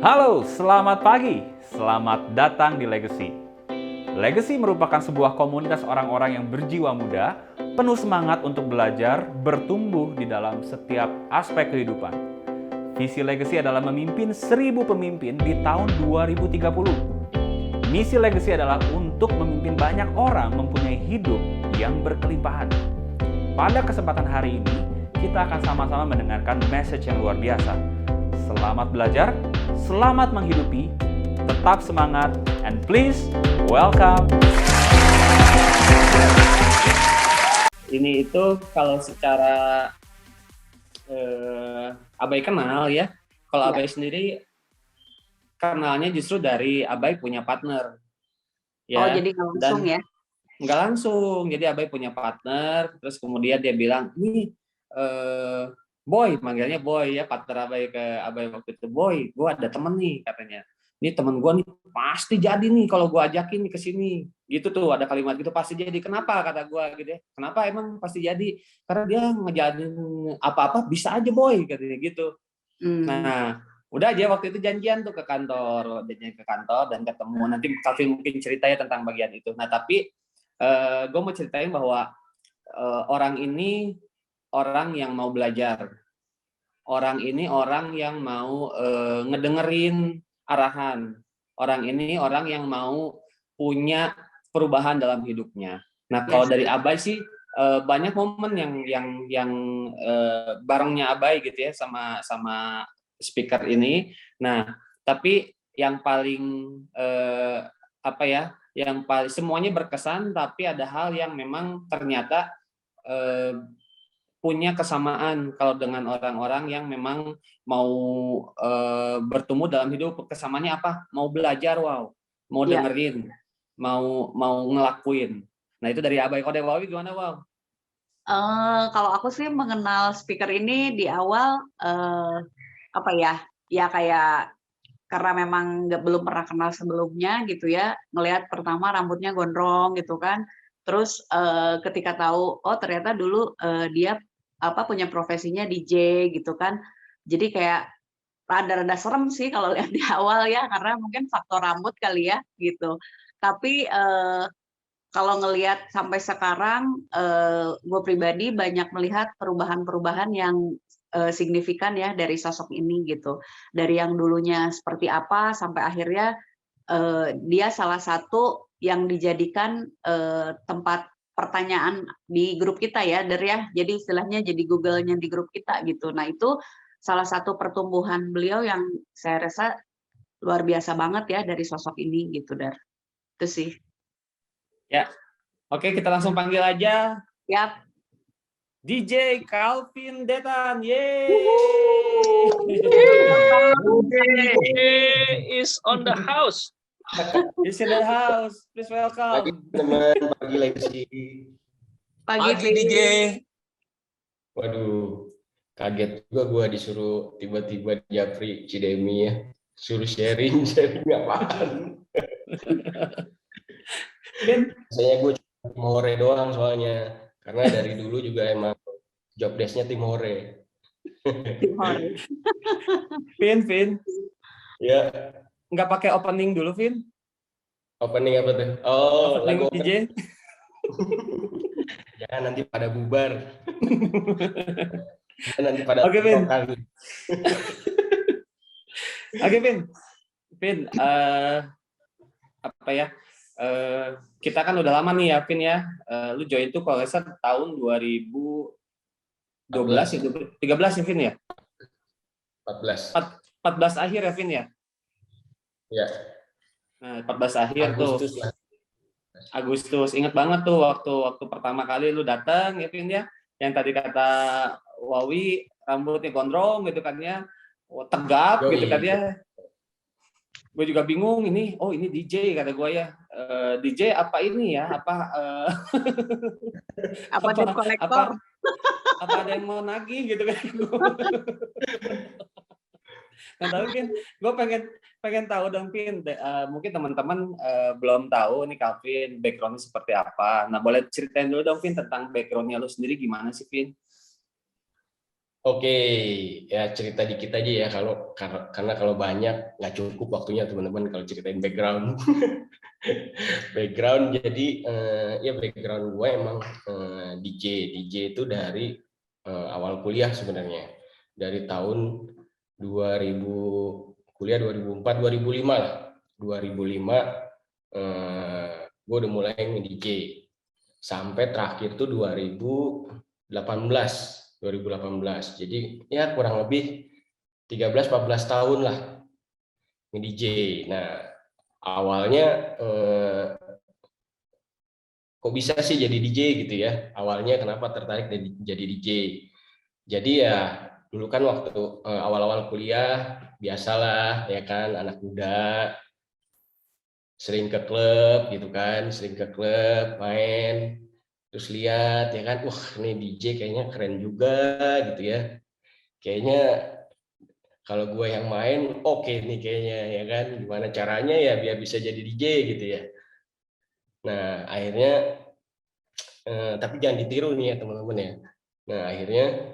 Halo, selamat pagi. Selamat datang di Legacy. Legacy merupakan sebuah komunitas orang-orang yang berjiwa muda, penuh semangat untuk belajar, bertumbuh di dalam setiap aspek kehidupan. Visi Legacy adalah memimpin 1000 pemimpin di tahun 2030. Misi Legacy adalah untuk memimpin banyak orang mempunyai hidup yang berkelimpahan. Pada kesempatan hari ini, kita akan sama-sama mendengarkan message yang luar biasa. Selamat belajar, selamat menghidupi, tetap semangat, and please welcome. Ini itu kalau secara Abai kenal ya. Kalau Abai sendiri kenalnya justru dari Abai punya partner. Ya. Oh, jadi nggak langsung ya? Nggak langsung. Jadi Abai punya partner, terus kemudian dia bilang, ini Boy, manggilnya Boy ya, partner Abai ke Abai waktu itu. Boy, gue ada temen nih katanya. Ini temen gue nih pasti jadi nih kalau gue ajakin nih ke sini. Gitu tuh, ada kalimat gitu, pasti jadi. Kenapa kata gue gitu ya? Kenapa emang pasti jadi? Karena dia ngejalanin apa-apa bisa aja Boy katanya gitu. Nah, udah aja waktu itu janjian tuh ke kantor, dan ketemu. Nanti Calvin mungkin cerita ya tentang bagian itu. Nah, tapi gue mau ceritain bahwa orang ini orang yang mau belajar. Orang ini orang yang mau ngedengerin arahan. Orang ini orang yang mau punya perubahan dalam hidupnya. Nah, kalau dari Abai sih banyak momen yang barengnya Abai gitu ya sama speaker ini. Nah, tapi yang paling yang paling semuanya berkesan, tapi ada hal yang memang ternyata punya kesamaan kalau dengan orang-orang yang memang mau bertumbuh dalam hidup. Kesamaannya apa? Mau belajar, wow, mau dengerin, mau ngelakuin. Nah, itu dari Abai. Kalau dari Wawi gimana, wow? Kalau aku sih mengenal speaker ini di awal ya kayak karena memang belum pernah kenal sebelumnya gitu ya, ngelihat pertama rambutnya gondrong gitu kan, terus ketika tahu oh ternyata dulu dia punya profesinya DJ gitu kan, jadi kayak rada-rada serem sih kalau lihat di awal ya, karena mungkin faktor rambut kali ya gitu. Tapi kalau ngelihat sampai sekarang, gue pribadi banyak melihat perubahan-perubahan yang signifikan ya dari sosok ini gitu. Dari yang dulunya seperti apa sampai akhirnya dia salah satu yang dijadikan tempat pertanyaan di grup kita ya, Der ya. Jadi istilahnya jadi Google-nya di grup kita gitu. Nah, itu salah satu pertumbuhan beliau yang saya rasa luar biasa banget ya dari sosok ini gitu, Der. Itu sih. Ya. Oke, kita langsung panggil aja. Yap. DJ Calvin Detan. Yeay. Is on the house. Is in the house. Please welcome. Pagi teman, pagi Legacy. Pagi DJ. Waduh, kaget juga gue disuruh tiba-tiba Japri Cidemi ya, suruh sharing apaan? Biasanya gue cuma tim hore doang soalnya, karena dari dulu juga emang job desk-nya tim hore. Vin. Ya. Nggak pakai opening dulu, Vin? Opening apa tuh? Oh, opening lagu DJ. Jangan nanti pada bubar. Nanti pada Oke, Vin. Oke, Vin. Vin, kita kan udah lama nih ya, Vin ya. Lu join tuh kalau nggak salah tahun 2012 ya, 13 ya, Vin ya? 14 akhir ya, Vin ya? Ya. Nah, 14 akhir Agustus tuh. Agustus. Ingat banget tuh waktu pertama kali lu datang ya, Vin ya. Yang tadi kata Wawi rambutnya gondrong gitu kan ya. Tegap gitu kan ya. Gue juga bingung ini DJ kata gue ya. DJ apa ini ya? Apa debt collector? Apa ada yang mau nagih gitu kan. Nah, tapi Vin, gue pengen tahu dong, Vin. Mungkin teman-teman belum tahu nih Calvin background-nya seperti apa. Nah, boleh ceritain dulu dong, Vin, tentang background-nya lu sendiri gimana sih, Vin? Oke, ya cerita dikit aja ya karena kalau banyak nggak cukup waktunya teman-teman kalau ceritain background. Background jadi ya background gue emang DJ itu dari awal kuliah sebenarnya dari tahun 2000 kuliah 2004 2005 lah 2005 gue udah mulai nge-DJ sampai terakhir tuh 2018 jadi ya kurang lebih 13-14 tahun lah nge-DJ. Nah awalnya kok bisa sih jadi DJ gitu ya, awalnya kenapa tertarik jadi DJ. Jadi ya dulu kan waktu awal-awal kuliah biasalah ya kan anak muda sering ke klub gitu kan, sering ke klub main terus lihat ya kan, wah ini DJ kayaknya keren juga gitu ya, kayaknya kalau gue yang main oke nih kayaknya ya kan, gimana caranya ya biar bisa jadi DJ gitu ya. Nah akhirnya tapi jangan ditiru nih ya teman-teman ya. Nah akhirnya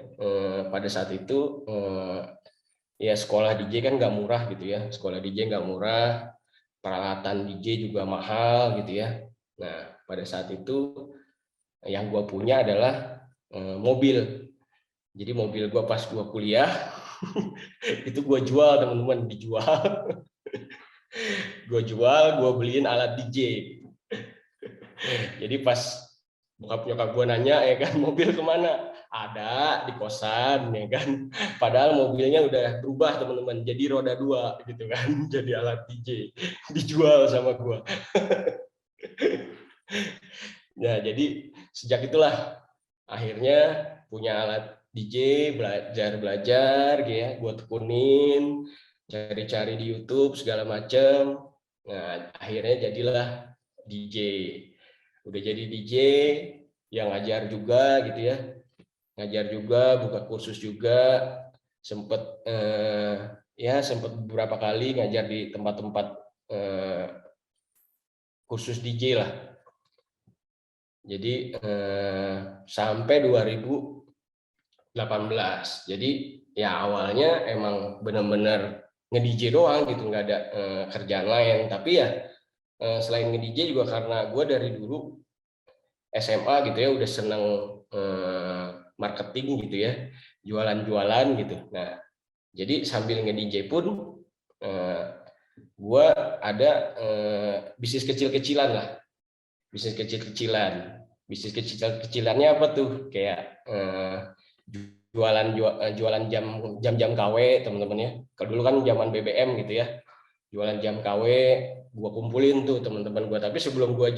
pada saat itu ya sekolah DJ kan nggak murah gitu ya, sekolah DJ nggak murah, peralatan DJ juga mahal gitu ya. Nah pada saat itu yang gue punya adalah mobil. Jadi mobil gue pas gue kuliah itu gue jual teman-teman, dijual. Gue jual, gue beliin alat DJ. Jadi pas bokap nyokap gue nanya ya kan, mobil kemana? Ada di kosan ya kan. Padahal mobilnya udah berubah teman-teman, jadi roda 2 gitu kan, jadi alat DJ dijual sama gue. Nah jadi sejak itulah akhirnya punya alat DJ, belajar gitu ya, gue tekunin, cari-cari di YouTube segala macem. Nah akhirnya jadilah DJ. Udah jadi DJ yang ngajar juga gitu ya, ngajar juga, buka kursus juga, sempet sempet beberapa kali ngajar di tempat-tempat kursus DJ lah. Jadi sampai 2018. Jadi ya awalnya emang benar-benar nge-DJ doang gitu, nggak ada kerjaan lain. Tapi ya selain nge-DJ juga karena gue dari dulu SMA gitu ya udah seneng marketing gitu ya, jualan-jualan gitu. Nah jadi sambil nge-DJ pun gue ada bisnis kecil-kecilan lah, bisnis kecil-kecilan. Bisnis kecil-kecilannya apa tuh? Kayak jualan jam KW teman-teman ya. Kalau dulu kan zaman BBM gitu ya, jualan jam KW, gue kumpulin tuh teman-teman gue. Tapi sebelum gue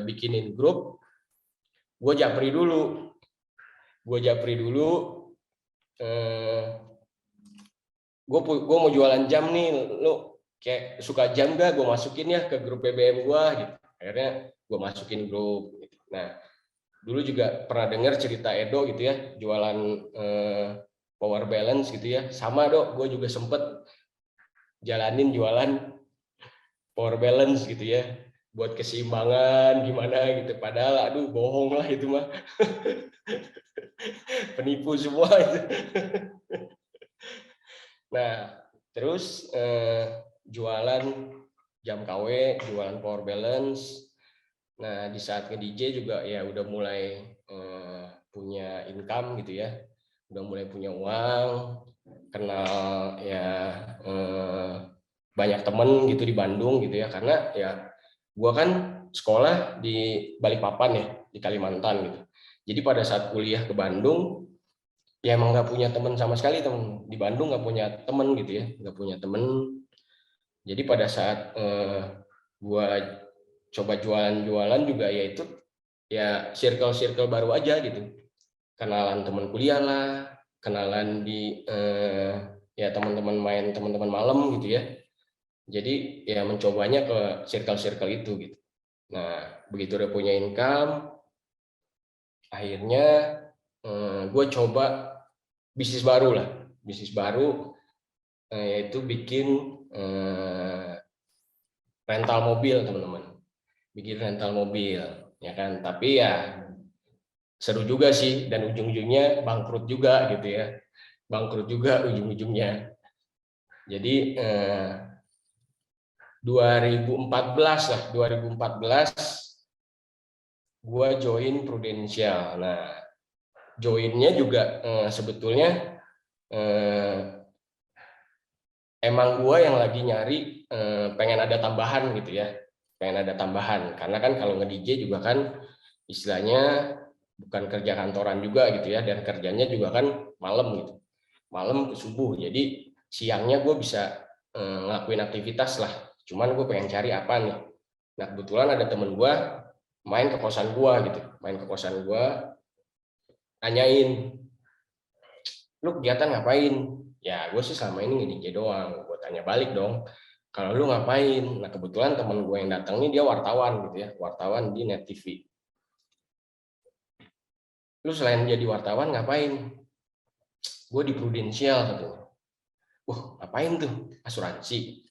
bikinin grup, gue japri dulu. Gue mau jualan jam nih, lo kayak suka jam gak? Gue masukin ya ke grup BBM gue gitu. Akhirnya gue masukin grup. Gitu. Nah dulu juga pernah dengar cerita Edo gitu ya, jualan power balance gitu ya. Sama dok, gue juga sempet jalanin jualan power balance gitu ya, buat keseimbangan gimana gitu. Padahal aduh bohong lah itu mah. Penipu semua itu. Nah terus jualan jam KW, jualan power balance. Nah di saat nge-DJ juga ya udah mulai punya income gitu ya, udah mulai punya uang, kenal ya banyak temen gitu di Bandung gitu ya, karena ya gua kan sekolah di Balikpapan ya, di Kalimantan gitu. Jadi pada saat kuliah ke Bandung ya emang nggak punya temen sama sekali, temen di Bandung nggak punya temen gitu ya, nggak punya temen. Jadi pada saat gua coba jualan juga ya itu ya circle baru aja gitu, kenalan teman kuliah lah, kenalan di ya teman-teman malam gitu ya. Jadi ya mencobanya ke circle itu gitu. Nah begitu udah punya income, akhirnya gue coba bisnis baru yaitu bikin rental mobil teman-teman, bikin rental mobil ya kan. Tapi ya seru juga sih, dan ujung-ujungnya bangkrut juga gitu ya, bangkrut juga ujung-ujungnya. Jadi 2014 lah, 2014 gue join Prudential. Nah, joinnya juga sebetulnya emang gue yang lagi nyari pengen ada tambahan gitu ya, pengen ada tambahan, karena kan kalau nge-DJ juga kan istilahnya bukan kerja kantoran juga gitu ya, dan kerjanya juga kan malam gitu, malam ke subuh, jadi siangnya gue bisa ngelakuin aktivitas lah, cuman gue pengen cari apa nih. Nah kebetulan ada temen gue main ke kosan gue gitu, main ke kosan gue, tanyain, lu kegiatan ngapain? Ya gue sih selama ini nge-DJ doang. Gue tanya balik dong, kalau lu ngapain? Nah kebetulan temen gue yang datang ini dia wartawan gitu ya, wartawan di Net TV. Lu selain jadi wartawan ngapain? Gue di Prudential katanya. Wah ngapain tuh? Asuransi?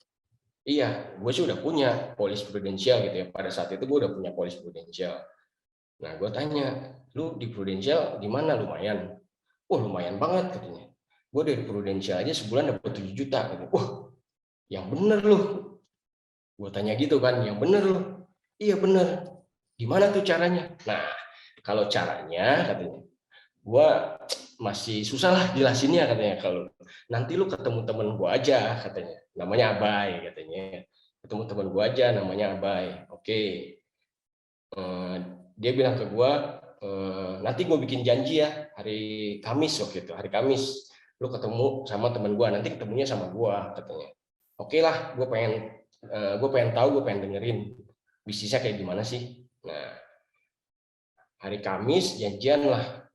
Iya, gue sih udah punya polis Prudential gitu ya. Pada saat itu gue udah punya polis Prudential. Nah gue tanya, lu di Prudential gimana? Lumayan? Wah lumayan banget katanya. Gue dari Prudential aja sebulan dapat 7 juta. Katanya. Wah yang bener lu. Gue tanya gitu kan, yang bener lu. Iya bener. Gimana tuh caranya? Nah kalau caranya katanya, gue masih susah lah jelasinnya katanya, kalau nanti lu ketemu temen gue aja katanya, namanya Abai katanya, ketemu temen gue aja namanya Abai. Oke. Dia bilang ke gue, nanti gue bikin janji ya hari Kamis waktu itu, hari Kamis lu ketemu sama temen gue, nanti ketemunya sama gue katanya. Oke lah, gue pengen tahu, gue pengen dengerin bisnisnya kayak gimana sih. Nah hari Kamis janjian lah,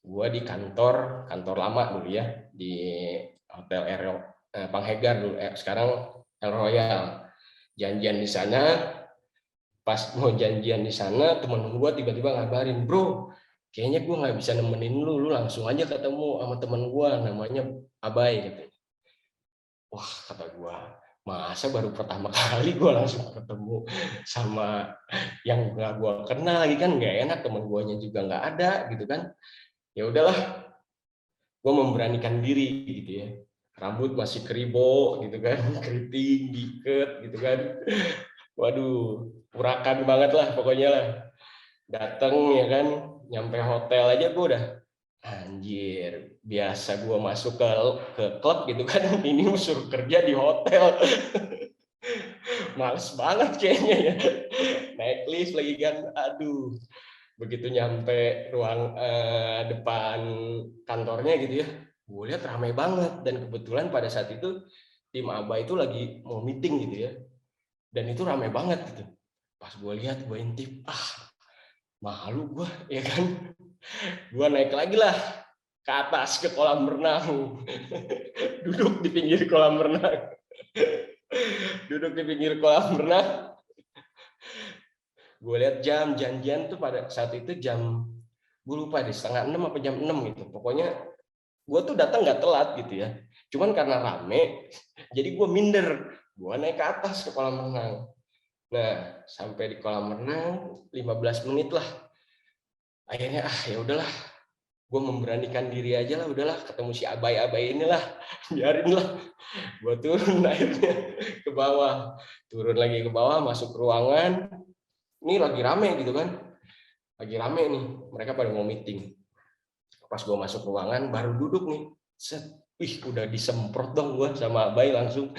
gue di kantor lama dulu ya, di Hotel Panghegar dulu, sekarang El Royal. Janjian di sana, pas mau janjian di sana temen gue tiba-tiba ngabarin, bro kayaknya gue nggak bisa nemenin lu langsung aja ketemu sama temen gue namanya Abai katanya. Wah kata gue, masa baru pertama kali gue langsung ketemu sama yang nggak gue kenal lagi, kan nggak enak, temen guanya juga nggak ada gitu kan. Ya udahlah, gue memberanikan diri gitu ya, rambut masih keribo gitu kan, keriting diikat gitu kan, waduh urakan banget lah pokoknya lah. Dateng ya kan, nyampe hotel aja gue udah anjir, biasa gue masuk ke klub gitu kan, ini suruh kerja di hotel. Males banget kayaknya ya, naik lift lagi kan, aduh. Begitu nyampe ruang depan kantornya gitu ya, gue lihat ramai banget, dan kebetulan pada saat itu tim ABA itu lagi mau meeting gitu ya, dan itu ramai banget gitu. Pas gue lihat, gue intip, malu gue ya kan, gue naik lagi lah ke atas ke kolam renang, duduk di pinggir kolam renang, duduk di pinggir kolam renang. Gue lihat jam, janjian tuh pada saat itu jam, gue lupa deh, 5:30 apa jam 6 gitu. Pokoknya gue tuh datang nggak telat gitu ya. Cuman karena rame, jadi gue minder. Gue naik ke atas ke kolam renang. Nah, sampai di kolam renang 15 menit lah. Akhirnya ya udahlah, gue memberanikan diri aja lah, udahlah ketemu si Abai inilah, biarin lah. Gue turun akhirnya ke bawah, turun lagi ke bawah, masuk ke ruangan. Ini lagi rame gitu kan, lagi rame nih, mereka pada mau meeting. Pas gue masuk ruangan baru duduk nih, set, udah disemprot dong gue sama Abai langsung.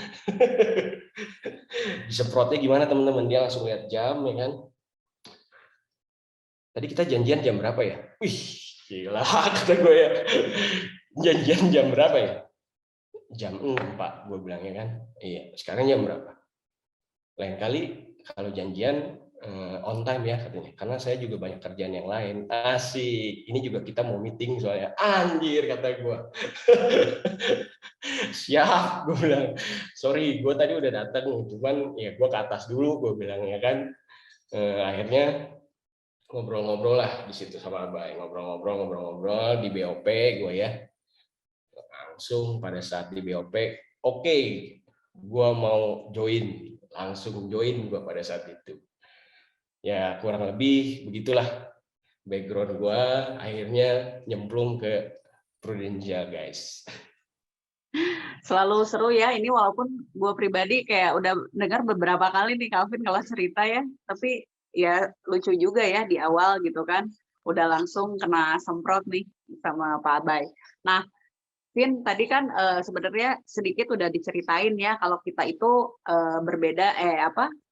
Disemprotnya gimana teman-teman, dia langsung lihat jam ya kan, tadi kita janjian jam berapa ya, gila kata gue ya, janjian jam berapa ya, jam 4 Pak, gue bilangnya kan, iya sekarang jam berapa, lain kali kalau janjian on time ya katanya, karena saya juga banyak kerjaan yang lain. Asik, ini juga kita mau meeting soalnya, anjir kata gue. Siap, gue bilang, sorry gue tadi udah datang, cuman ya gue ke atas dulu, gue bilang ya kan. Akhirnya ngobrol-ngobrol lah di situ sama Abai, ngobrol-ngobrol di BOP gue ya. Langsung pada saat di BOP, oke, gue mau join, langsung join gue pada saat itu. Ya kurang lebih begitulah background gue akhirnya nyemplung ke Prudential, guys. Selalu seru ya ini, walaupun gue pribadi kayak udah dengar beberapa kali nih Calvin kalau cerita ya, tapi ya lucu juga ya di awal gitu kan, udah langsung kena semprot nih sama Pak Abai. Nah, Vin tadi kan sebenarnya sedikit udah diceritain ya kalau kita itu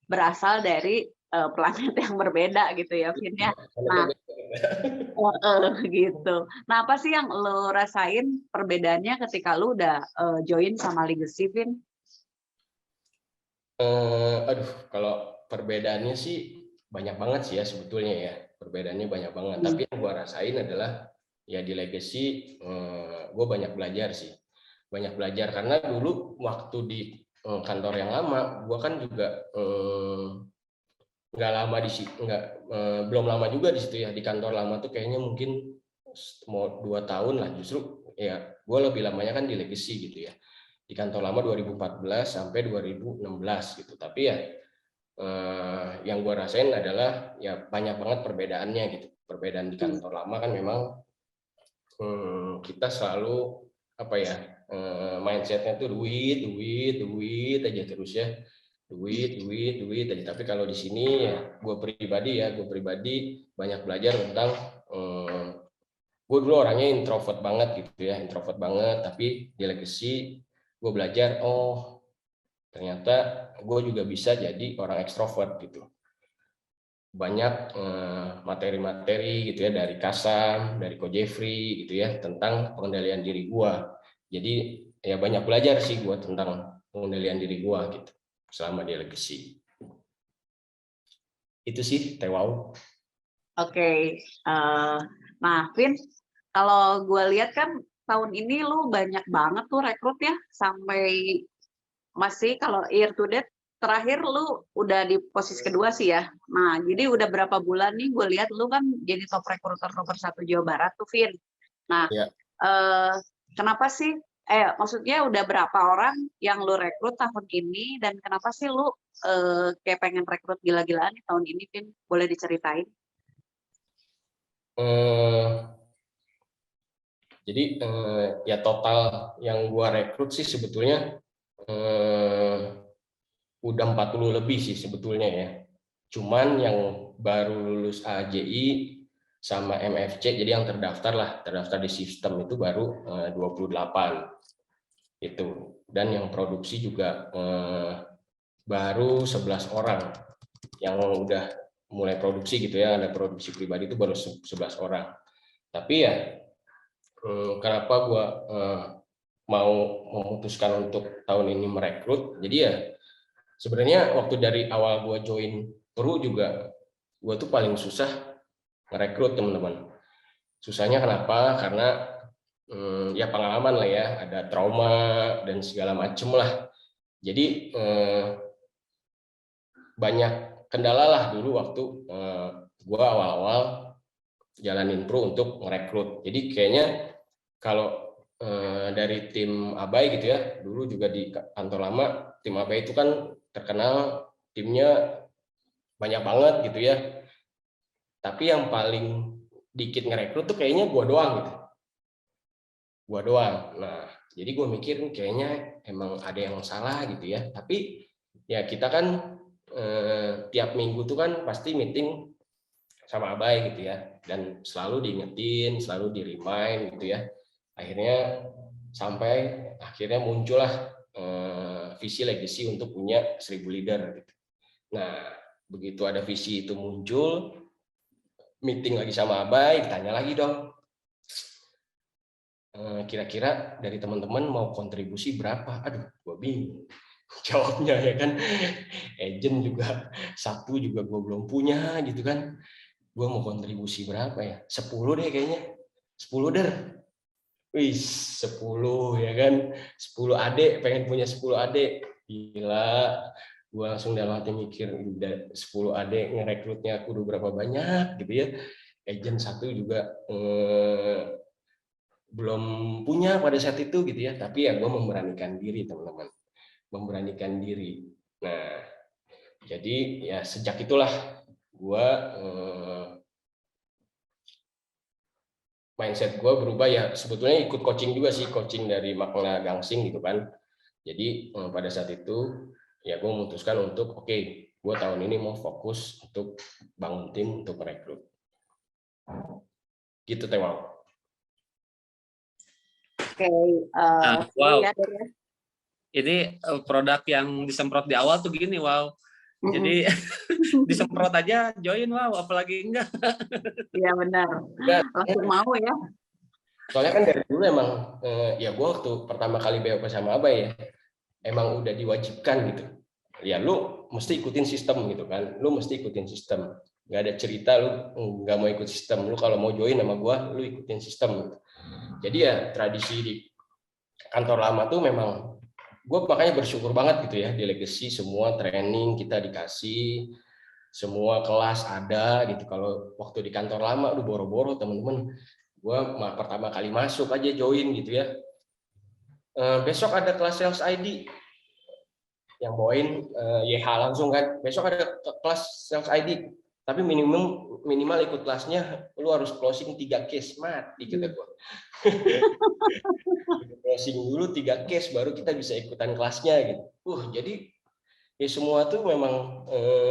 berasal dari planet yang berbeda gitu ya, Vin ya. Nah, gitu. Nah, apa sih yang lo rasain perbedaannya ketika lo udah join sama Legacy, Vin? Aduh, kalau perbedaannya sih banyak banget sih ya sebetulnya ya. Perbedaannya banyak banget. Tapi yang gue rasain adalah ya di Legacy gue banyak belajar sih. Banyak belajar karena dulu waktu di kantor yang lama, gue kan juga nggak lama di situ, belum lama juga di situ ya. Di kantor lama tuh kayaknya mungkin mau 2 tahun lah, justru ya gue lebih lamanya kan di Legacy gitu ya. Di kantor lama 2014 sampai 2016 gitu. Tapi ya yang gue rasain adalah ya banyak banget perbedaannya gitu. Perbedaan di kantor lama kan memang kita selalu apa ya, mindsetnya tuh duit aja terus ya, duit aja. Tapi kalau di sini ya gue pribadi banyak belajar tentang gue dulu orangnya introvert banget gitu ya, introvert banget. Tapi di Legacy gue belajar, oh ternyata gue juga bisa jadi orang ekstrovert gitu. Banyak materi-materi gitu ya dari Kasam, dari Ko Jeffrey gitu ya tentang pengendalian diri gue. Jadi ya banyak belajar sih gue tentang pengendalian diri gue gitu selama di Legacy. Itu sih Tewau. Oke. Nah, Vin, kalau gue lihat kan tahun ini lu banyak banget tuh rekrut ya, sampai masih kalau year to date terakhir lu udah di posisi kedua sih ya. Nah, jadi udah berapa bulan nih gue lihat lu kan jadi top recruiter nomor 1 Jawa Barat tuh, Vin. Nah, Ya. kenapa sih? Maksudnya udah berapa orang yang lu rekrut tahun ini dan kenapa sih lu kayak pengen rekrut gila-gilaan nih tahun ini, Vin? Boleh diceritain? Jadi ya total yang gua rekrut sih sebetulnya udah 40 lebih sih sebetulnya ya. Cuman yang baru lulus AJI sama MFC, jadi yang terdaftar di sistem itu baru 28 itu. Dan yang produksi juga baru 11 orang yang udah mulai produksi gitu ya, ada produksi pribadi itu baru 11 orang. Tapi ya kenapa gua mau memutuskan untuk tahun ini merekrut, jadi ya sebenarnya waktu dari awal gue join Peru juga, gue tuh paling susah merekrut teman-teman. Susahnya kenapa? Karena ya pengalaman lah ya, ada trauma dan segala macem lah. Jadi banyak kendala lah dulu waktu gue awal-awal jalanin Pro untuk merekrut. Jadi kayaknya kalau dari tim Abai gitu ya, dulu juga di kantor lama, tim Abai itu kan terkenal timnya banyak banget gitu ya. Tapi yang paling dikit ngerekrut tuh kayaknya gua doang gitu. Gua doang. Nah, jadi gue mikir kayaknya emang ada yang salah gitu ya. Tapi ya kita kan tiap minggu tuh kan pasti meeting sama Abai gitu ya. Dan selalu diingetin, selalu di-remind gitu ya. Akhirnya akhirnya muncullah visi Legacy untuk punya 1000 leader gitu. Nah, begitu ada visi itu muncul, meeting lagi sama Abai, ditanya lagi dong, kira-kira dari teman-teman mau kontribusi berapa? Aduh, gue bingung jawabnya ya kan. Agent juga satu juga gue belum punya gitu kan. Gue mau kontribusi berapa ya? 10 deh kayaknya. 10 der. Wih, 10 ya kan. 10 adik, pengen punya 10 adik. Gila. Gue langsung dalam hati mikir, 10 adik ngerekrutnya kudu berapa banyak gitu ya. Agent satu juga belum punya pada saat itu gitu ya. Tapi ya gue memberanikan diri teman-teman. Memberanikan diri. Nah, jadi ya sejak itulah gue mindset gue berubah ya, sebetulnya ikut coaching juga sih, coaching dari Magna Gangsing gitu kan. Jadi pada saat itu ya gue memutuskan untuk oke, gue tahun ini mau fokus untuk bangun tim untuk merekrut. Gitu Teh Wow. Oke, wow. ya, ya. Ini produk yang disemprot di awal tuh gini, wow. Jadi disemprot aja join, wow, apalagi enggak. Iya benar. Langsung mau ya. Soalnya kan dari dulu emang ya gue waktu pertama kali BOP sama Abai ya, emang udah diwajibkan gitu. Ya lu mesti ikutin sistem gitu kan, lu mesti ikutin sistem. Nggak ada cerita lu nggak mau ikut sistem, lu kalau mau join sama gue, lu ikutin sistem gitu. Jadi ya tradisi di kantor lama tuh memang gue makanya bersyukur banget gitu ya, di Legacy semua training kita dikasih, semua kelas ada gitu. Kalau waktu di kantor lama lu boro-boro teman-teman, gue pertama kali masuk aja join gitu ya, besok ada kelas sales ID yang bawain YH langsung kan, besok ada kelas sales ID tapi minimal ikut kelasnya lu harus closing 3 case, mati kata gue. Closing dulu 3 case baru kita bisa ikutan kelasnya gitu. Jadi ya semua tuh memang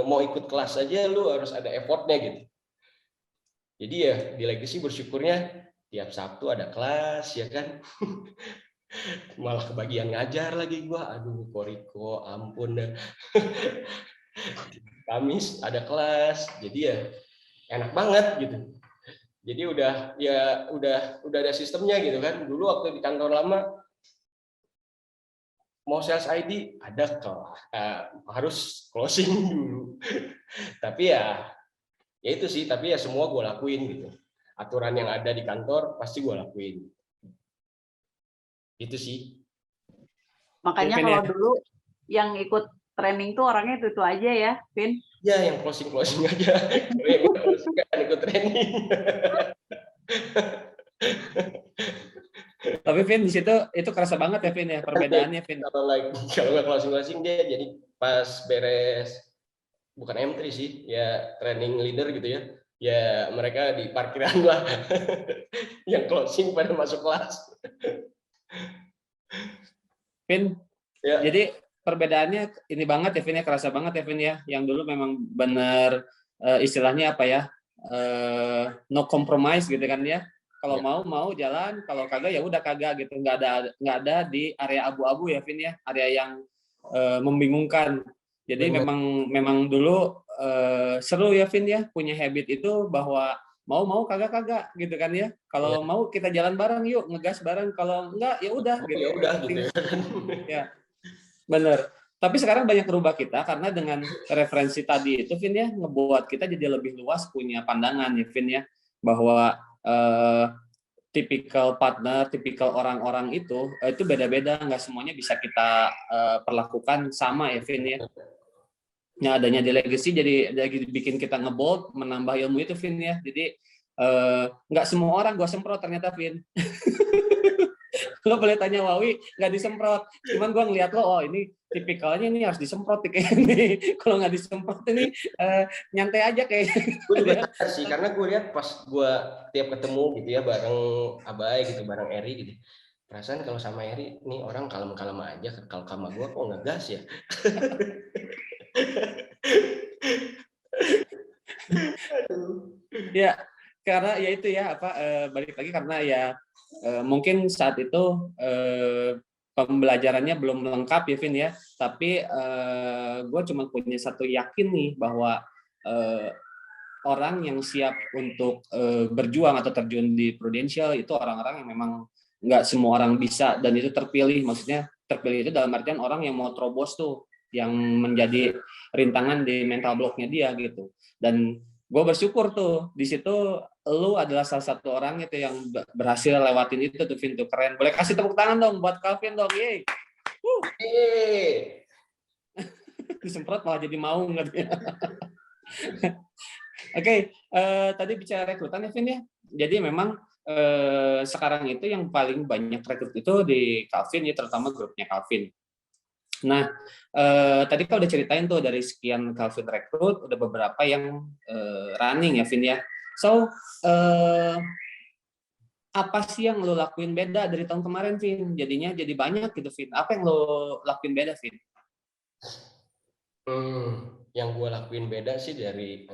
mau ikut kelas aja lu harus ada effortnya gitu. Jadi ya di Legacy bersyukurnya tiap Sabtu ada kelas ya kan. Malah kebagian ngajar lagi gua, aduh Koriko ampun dah. Kamis ada kelas, jadi ya enak banget gitu. Jadi udah ada sistemnya gitu kan. Dulu waktu di kantor lama mau sales ID ada kelas, harus closing dulu. Tapi ya itu sih, tapi ya semua gue lakuin gitu. Aturan yang ada di kantor pasti gue lakuin. Itu sih. Makanya kalau dulu yang ikut training tuh orangnya itu aja ya, Vin? Ya, yang closing aja. Yang suka ikut training. Tapi Vin di situ itu kerasa banget ya Vin ya perbedaannya Vin. Kalau nggak closing dia jadi pas beres bukan M3 sih, ya training leader gitu ya. Ya mereka di parkiran lah. Yang closing pada masuk kelas. Vin, ya. Jadi perbedaannya ini banget ya Vin ya, kerasa banget ya Vin ya. Yang dulu memang benar istilahnya apa ya, no compromise gitu kan ya. Kalau ya. mau jalan, kalau kagak ya udah kagak gitu. Nggak ada di area abu-abu ya Vin ya, area yang membingungkan. Jadi memang dulu seru ya Vin ya, punya habit itu bahwa mau kagak gitu kan ya. Kalau mau kita jalan bareng yuk, ngegas bareng. Kalau enggak ya udah gitu. Ya udah gitu. Ya. Bener. Tapi sekarang banyak berubah kita karena dengan referensi tadi itu Vin ya, ngebuat kita jadi lebih luas punya pandangan ya Vin ya, bahwa tipikal partner, tipikal orang-orang itu beda-beda, nggak semuanya bisa kita perlakukan sama ya Vin ya. Nah, adanya di Legacy jadi bikin kita ngebold, menambah ilmu itu Vin ya. Jadi nggak semua orang gua semprot ternyata Vin. Lo boleh tanya Wawi, nggak disemprot. Cuman gue ngeliat lo, oh ini tipikalnya ini harus disemprot kayak ini. Kalau nggak disemprot ini nyantai aja kayak. Gue juga sih, karena gue lihat pas gue tiap ketemu gitu ya bareng Abai gitu, bareng Eri gitu. Perasaan kalau sama Eri, nih orang kalem-kalem aja. Kalau sama gue kok ngegas ya. Ya, karena ya itu ya apa balik lagi karena ya mungkin saat itu pembelajarannya belum lengkap ya Vin ya, tapi gue cuma punya satu yakin nih bahwa orang yang siap untuk berjuang atau terjun di Prudential itu orang-orang yang memang nggak semua orang bisa dan itu terpilih, maksudnya terpilih itu dalam artian orang yang mau terobos tuh, yang menjadi rintangan di mental blocknya dia gitu. Dan gue bersyukur tuh di situ lu adalah salah satu orang itu yang berhasil lewatin itu tuh Vin, tuh keren. Boleh kasih tepuk tangan dong buat Calvin dong, yeay. Disemprot malah jadi mau nggak? Oke, tadi bicara rekrutan ya Vin ya. Jadi memang sekarang itu yang paling banyak rekrut itu di Calvin ya, terutama grupnya Calvin. Nah, tadi kan udah ceritain tuh dari sekian Calvin rekrut, udah beberapa yang running ya Vin ya. So, apa sih yang lo lakuin beda dari tahun kemarin, Vin? Jadinya jadi banyak gitu, Vin. Apa yang lo lakuin beda, Vin? Yang gue lakuin beda sih dari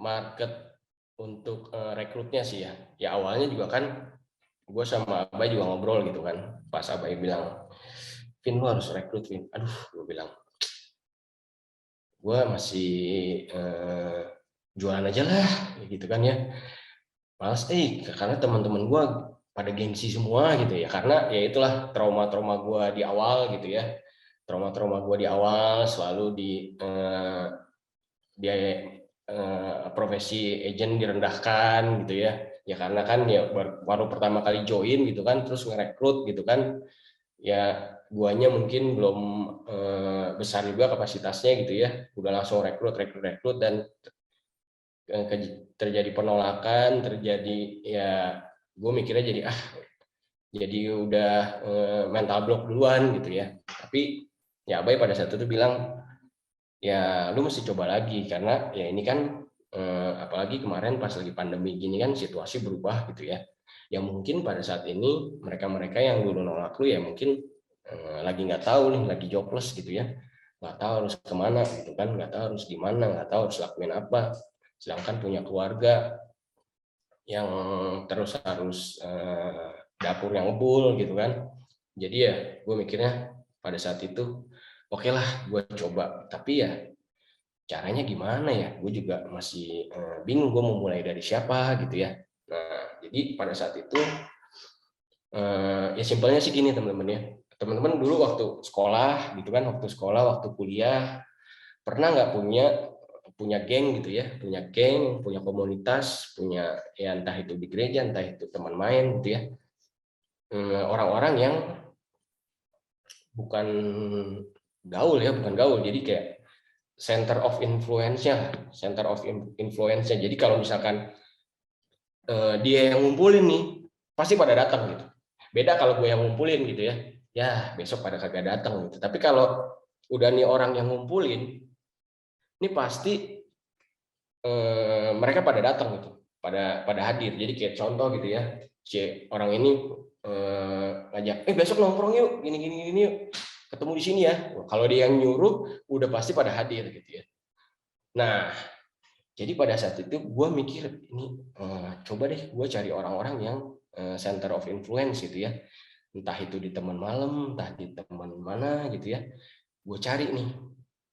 market untuk rekrutnya sih ya. Ya awalnya juga kan gue sama Abai juga ngobrol gitu kan. Pas Abai bilang, Vin lu harus rekrut, Vin. Aduh, gue bilang, gue masih jualan aja lah, gitu kan ya. Males, karena teman-teman gue pada gengsi semua gitu ya. Karena ya itulah trauma-trauma gue di awal gitu ya. Trauma-trauma gue di awal selalu dia profesi agent direndahkan gitu ya. Ya karena kan ya baru pertama kali join gitu kan, terus ngerekrut gitu kan. Ya guanya mungkin belum besar juga kapasitasnya gitu ya. Udah langsung rekrut dan terjadi penolakan, terjadi ya gue mikirnya jadi udah mental block duluan gitu ya. Tapi ya Abai pada saat itu bilang ya lu mesti coba lagi karena ya ini kan apalagi kemarin pas lagi pandemi gini kan situasi berubah gitu ya. Ya mungkin pada saat ini mereka-mereka yang dulu nolak lu ya mungkin lagi nggak tahu nih, lagi jobless gitu ya, nggak tahu harus kemana gitu kan, nggak tahu harus gimana, nggak tahu harus lakuin apa. Sedangkan punya keluarga yang terus harus dapur yang ngebul gitu kan. Jadi ya gue mikirnya pada saat itu oke lah gue coba, tapi ya caranya gimana ya, gue juga masih bingung gue mau mulai dari siapa gitu ya. Nah jadi pada saat itu ya simpelnya sih gini teman-teman ya, teman-teman dulu waktu sekolah gitu kan, waktu kuliah pernah nggak punya geng gitu ya, punya geng, punya komunitas, punya ya entah itu di gereja, entah itu teman main gitu ya, orang-orang yang bukan bukan gaul, jadi kayak center of influence-nya. Jadi kalau misalkan dia yang ngumpulin nih, pasti pada datang gitu. Beda kalau gue yang ngumpulin gitu ya besok pada kagak datang gitu. Tapi kalau udah nih orang yang ngumpulin, ini pasti mereka pada datang gitu, pada hadir. Jadi kayak contoh gitu ya, si orang ini ngajak, besok nongkrong yuk, gini yuk, ketemu di sini ya. Kalau dia yang nyuruh, udah pasti pada hadir gitu ya. Nah, jadi pada saat itu gue mikir ini coba deh gue cari orang-orang yang center of influence gitu ya, entah itu di teman malam, entah di teman mana gitu ya. Gue cari nih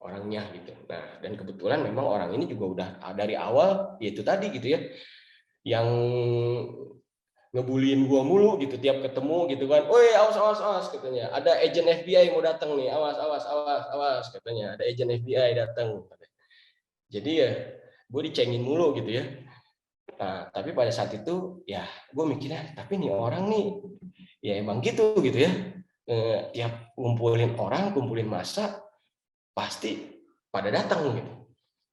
orangnya gitu. Nah, dan kebetulan memang orang ini juga udah dari awal yaitu tadi gitu ya, yang ngebullying gua mulu gitu tiap ketemu gitu kan. "Woi, awas katanya. Ada agent FBI mau datang nih. Awas katanya. Ada agent FBI datang." Jadi ya gue dicengin mulu gitu ya. Nah, tapi pada saat itu ya gue mikirnya, tapi nih orang nih ya emang gitu ya. Tiap kumpulin massa pasti pada datang gitu.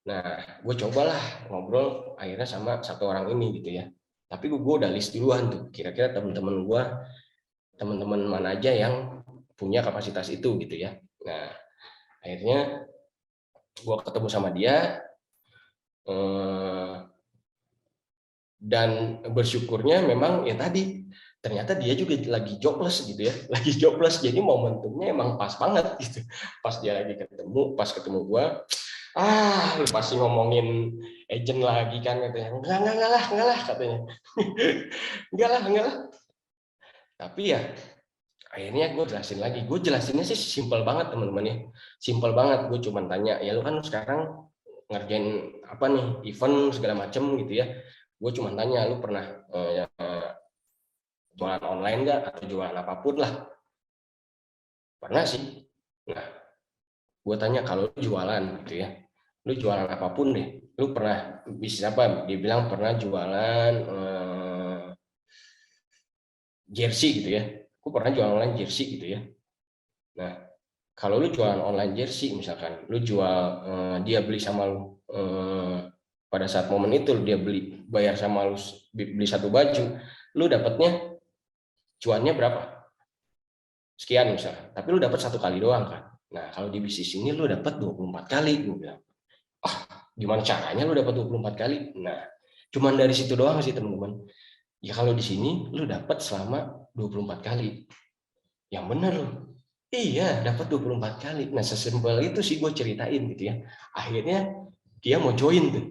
Nah, gue cobalah ngobrol akhirnya sama satu orang ini gitu ya. Tapi gue udah list duluan tuh, kira-kira teman-teman mana aja yang punya kapasitas itu gitu ya. Nah, akhirnya gue ketemu sama dia, dan bersyukurnya memang ya tadi ternyata dia juga lagi jobless gitu ya, jadi momentumnya emang pas banget gitu. Pas dia lagi ketemu gue, lu pasti ngomongin agent lagi kan katanya. Enggak lah katanya. enggak lah. Tapi ya akhirnya gue jelasinnya sih simpel banget teman-teman ya, simpel banget. Gue cuma tanya, ya lu kan sekarang ngerjain apa nih, event segala macem gitu ya. Gue cuma tanya, lu pernah jualan online nggak atau jualan apapun lah? Pernah sih. Nah, gue tanya, kalau lu jualan gitu ya, lu jualan apapun deh, lu pernah bisnis apa? Dia bilang pernah jualan jersey gitu ya. Gue pernah jualan online jersey gitu ya. Nah, kalau lu jualan online jersey misalkan, lu jual dia beli sama lu pada saat momen itu dia bayar sama lu beli satu baju, lu dapatnya cuannya berapa? Sekian misalkan. Tapi lu dapat satu kali doang kan. Nah, kalau di bisnis ini lu dapat 24 kali, gue bilang. Gimana caranya lu dapat 24 kali? Nah, Cuman dari situ doang sih teman-teman. Ya kalau di sini lu dapat selama 24 kali. Yang benar lu. Iya, dapat 24 kali. Nah, sesimpel itu sih gue ceritain gitu ya. Akhirnya dia mau join tuh.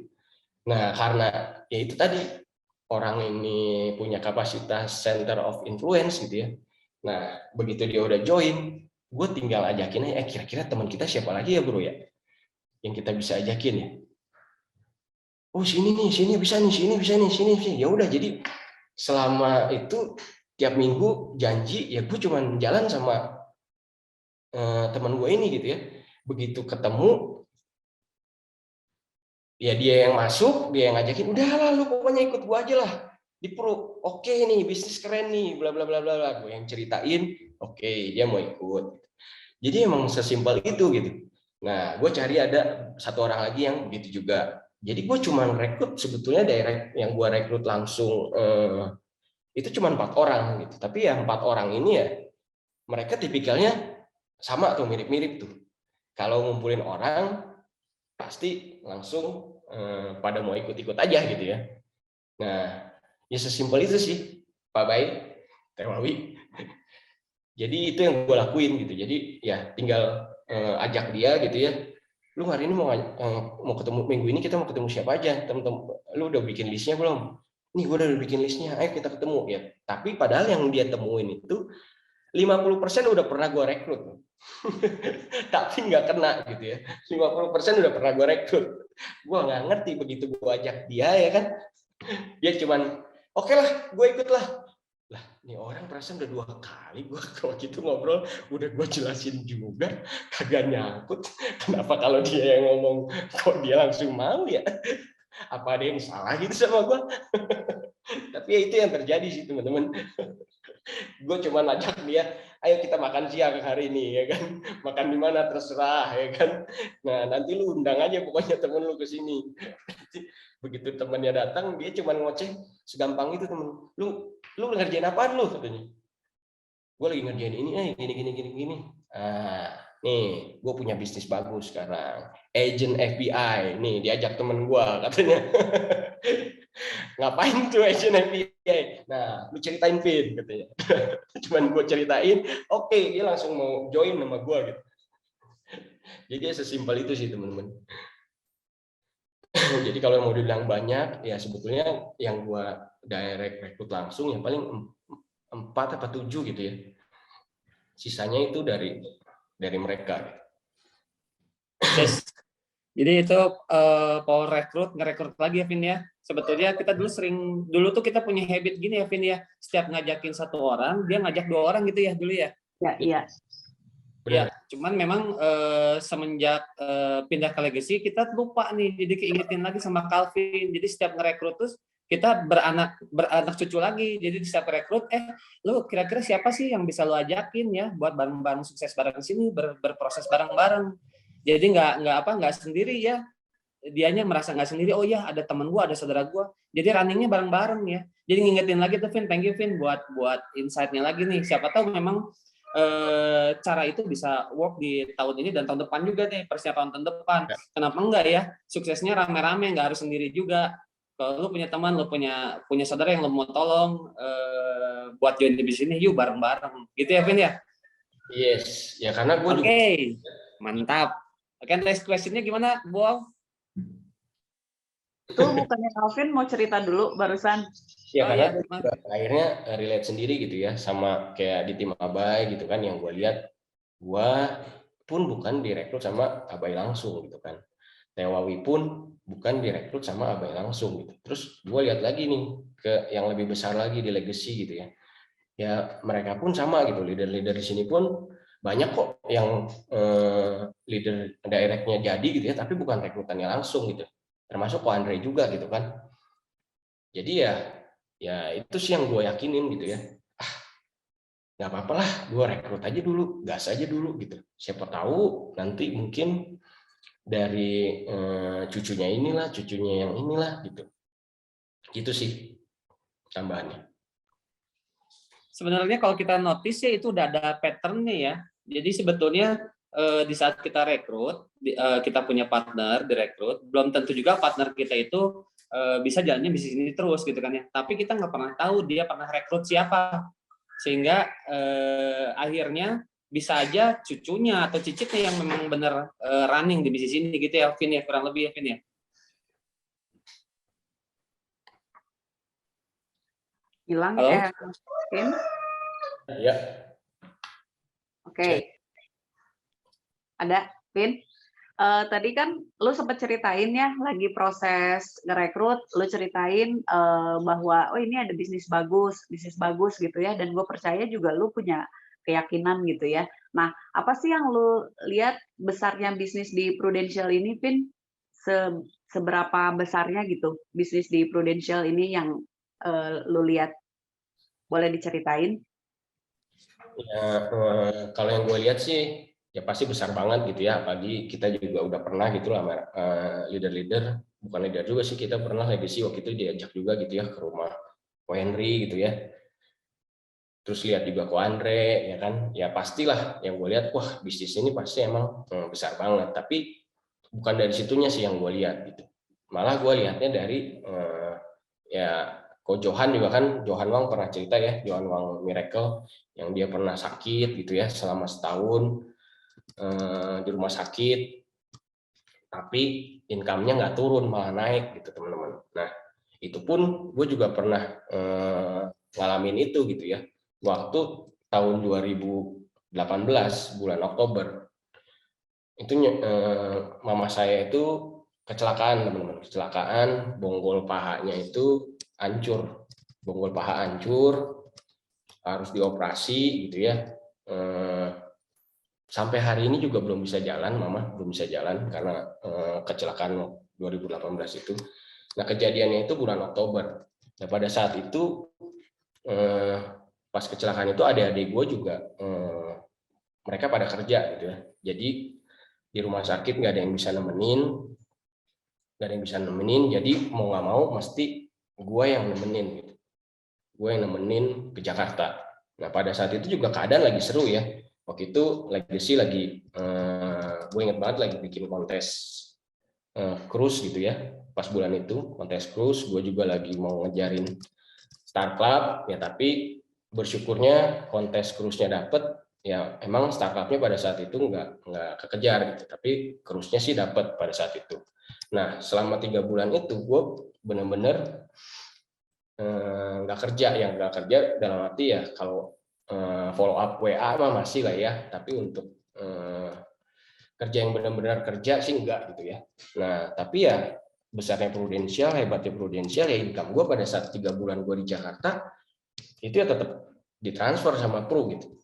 Nah, karena ya itu tadi orang ini punya kapasitas center of influence gitu ya. Nah, begitu dia udah join, gue tinggal ajakin aja, kira-kira teman kita siapa lagi ya bro ya? Yang kita bisa ajakin ya. Oh sini nih, sini bisa nih, sini bisa nih, sini. Ya udah, jadi selama itu tiap minggu janji ya gue cuman jalan sama teman gue ini gitu ya. Begitu ketemu ya dia yang masuk, dia yang ngajakin, udah lah lu pokoknya ikut gue aja lah di Pro. Oke nih, bisnis keren nih, bla bla bla bla bla. Gue yang ceritain, oke, dia mau ikut. Jadi emang sesimpel itu gitu. Nah, gue cari ada satu orang lagi yang begitu juga. Jadi gue cuma rekrut sebetulnya direct yang gue rekrut langsung itu cuma 4 orang gitu. Tapi ya 4 orang ini ya mereka tipikalnya sama tuh, mirip-mirip tuh. Kalau ngumpulin orang pasti langsung pada mau ikut-ikut aja gitu ya. Nah, ya sesimpel itu sih, Pak Baik, Teh Wawi. Jadi itu yang gue lakuin gitu. Jadi ya tinggal ajak dia gitu ya. Lu hari ini mau ketemu, minggu ini kita mau ketemu siapa aja, temen-temen. Lu udah bikin listnya belum? Nih gue udah bikin listnya, ayo kita ketemu ya. Tapi padahal yang dia temuin itu 50% udah pernah gue rekrut. Tapi nggak kena gitu ya. 50% udah pernah gue rekrut. Gue nggak ngerti begitu gue ajak dia ya kan. Dia cuman oke lah, gue ikut lah. Lah, ini orang perasaan udah 2 kali gue kalau gitu ngobrol, udah gue jelasin juga, kagak nyangkut. Kenapa kalau dia yang ngomong kok dia langsung mau ya? Apa ada yang salah gitu sama gue? Tapi ya itu yang terjadi sih teman-teman. Gue cuma ajak dia, ayo kita makan siang hari ini ya kan, makan di mana terserah ya kan. Nah nanti lu undang aja pokoknya temen lu ke sini. Begitu temennya datang, dia cuma ngoceh segampang itu temen. Lu ngerjain apaan lu katanya? Gue lagi ngerjain ini, gini. Nih, gue punya bisnis bagus sekarang. Agent FBI, nih diajak temen gue katanya. Ngapain tuh agent FBI? Nah, lu ceritain Vin katanya. Cuman gue ceritain, oke, dia langsung mau join sama gue gitu. Jadi sesimpel itu sih teman-teman. Jadi kalau mau dibilang banyak, ya sebetulnya yang gue direct rekrut langsung yang paling 4 atau 7 gitu ya. Sisanya itu dari mereka. Yes. Jadi itu power rekrut, ngerekrut lagi ya Vin ya. Sebetulnya kita dulu tuh kita punya habit gini ya Vin ya. Setiap ngajakin 1 orang, dia ngajak 2 orang gitu ya dulu ya. Iya. Ya, cuman memang semenjak pindah ke Legacy kita lupa nih, jadi keingetin lagi sama Calvin. Jadi setiap ngerekrut terus kita beranak cucu lagi. Jadi setiap rekrut, lu kira-kira siapa sih yang bisa lu ajakin ya buat bareng-bareng sukses bareng sini, berproses bareng-bareng. Jadi nggak sendiri ya. Dianya merasa nggak sendiri. Oh ya, ada teman gua, ada saudara gua. Jadi runningnya bareng-bareng ya. Jadi ngingetin lagi tuh Vin, thank you Vin buat insight-nya lagi nih. Siapa tahu memang cara itu bisa work di tahun ini dan tahun depan juga nih, persiapan tahun depan. Kenapa enggak ya? Suksesnya rame-rame, nggak harus sendiri juga. Kalau lu punya teman, lu punya saudara yang lu mau tolong buat join di bisnis ini, yuk bareng-bareng. Gitu ya, Vin ya? Yes, ya karena gue Oke, mantap. Oke, next question-nya gimana, Bo? Tuh bukannya Calvin mau cerita dulu barusan. Ya karena akhirnya relate sendiri gitu ya, sama kayak di tim Abai gitu kan, yang gue lihat, gue pun bukan direkrut sama Abai langsung gitu kan. Teh Wawi pun bukan direkrut sama Abai langsung gitu. Terus gue lihat lagi nih ke yang lebih besar lagi di Legacy gitu ya. Ya mereka pun sama gitu, leader-leader di sini pun banyak kok yang leader directnya jadi gitu ya, tapi bukan rekrutannya langsung gitu. Termasuk Ko Andre juga gitu kan. Jadi ya itu sih yang gue yakinin gitu ya. Nggak apa-apa lah, gue rekrut aja dulu, gas aja dulu gitu. Siapa tahu nanti mungkin dari cucunya inilah, cucunya yang inilah gitu. Gitu sih tambahannya. Sebenarnya kalau kita notice ya itu udah ada pattern-nya ya. Jadi sebetulnya di saat kita rekrut, kita punya partner direkrut, belum tentu juga partner kita itu bisa jalannya bisnis ini terus gitu kan ya. Tapi kita nggak pernah tahu dia pernah rekrut siapa, sehingga akhirnya bisa aja cucunya atau cicitnya yang memang benar running di bisnis ini gitu ya, Vin ya, kurang lebih ya, Vin ya. Hilang Halo? Vin? Ya. Oke. Ada, Vin? Tadi kan lu sempat ceritain ya, lagi proses ngerekrut, lu ceritain bahwa oh ini ada bisnis bagus gitu ya, dan gue percaya juga lu punya keyakinan gitu ya. Nah, apa sih yang lu lihat besarnya bisnis di Prudential ini, Vin? Seberapa besarnya gitu bisnis di Prudential ini yang lu lihat? Boleh diceritain? Ya, kalau yang gue lihat sih ya pasti besar banget gitu ya. Apalagi kita juga udah pernah gitu lah leader-leader, bukan leader juga sih, kita pernah legacy waktu itu diajak juga gitu ya ke rumah Ko Henry gitu ya. Terus lihat juga Ko Andre ya kan. Ya pastilah yang gue lihat, wah bisnis ini pasti emang besar banget. Tapi bukan dari situnya sih yang gue lihat gitu. Malah gue lihatnya dari ya Ko Johan juga kan, Johan Wang pernah cerita ya, Johan Wang Miracle, yang dia pernah sakit gitu ya selama setahun di rumah sakit, tapi income-nya nggak turun malah naik gitu teman-teman. Nah itu pun gue juga pernah ngalamin itu gitu ya, waktu tahun 2018 bulan Oktober itu mama saya itu kecelakaan teman-teman, kecelakaan, bonggol pahanya itu hancur, bonggol paha hancur, harus dioperasi gitu ya. Sampai hari ini juga belum bisa jalan, mama belum bisa jalan karena kecelakaan 2018 itu. Nah kejadiannya itu bulan Oktober. Nah pada saat itu pas kecelakaan itu adik-adik gue juga mereka pada kerja gitu ya. Jadi di rumah sakit nggak ada yang bisa nemenin, jadi mau nggak mau mesti gue yang nemenin gitu. Gue yang nemenin ke Jakarta. Nah pada saat itu juga keadaan lagi seru ya. Waktu itu Legacy lagi, gue inget banget lagi bikin kontes cruise gitu ya. Pas bulan itu kontes cruise, gue juga lagi mau ngejarin Star Club ya, tapi bersyukurnya kontes cruise-nya dapet. Ya emang Star Club-nya pada saat itu nggak kekejar gitu, tapi cruise-nya sih dapet pada saat itu. Nah selama 3 bulan itu gue bener-bener nggak kerja dalam arti ya kalau follow up WA mah masih lah ya, tapi untuk kerja yang benar-benar kerja sih enggak gitu ya. Nah tapi ya besarnya Prudential, hebatnya Prudential ya income gue pada saat 3 bulan gue di Jakarta itu ya tetap ditransfer sama Pro gitu,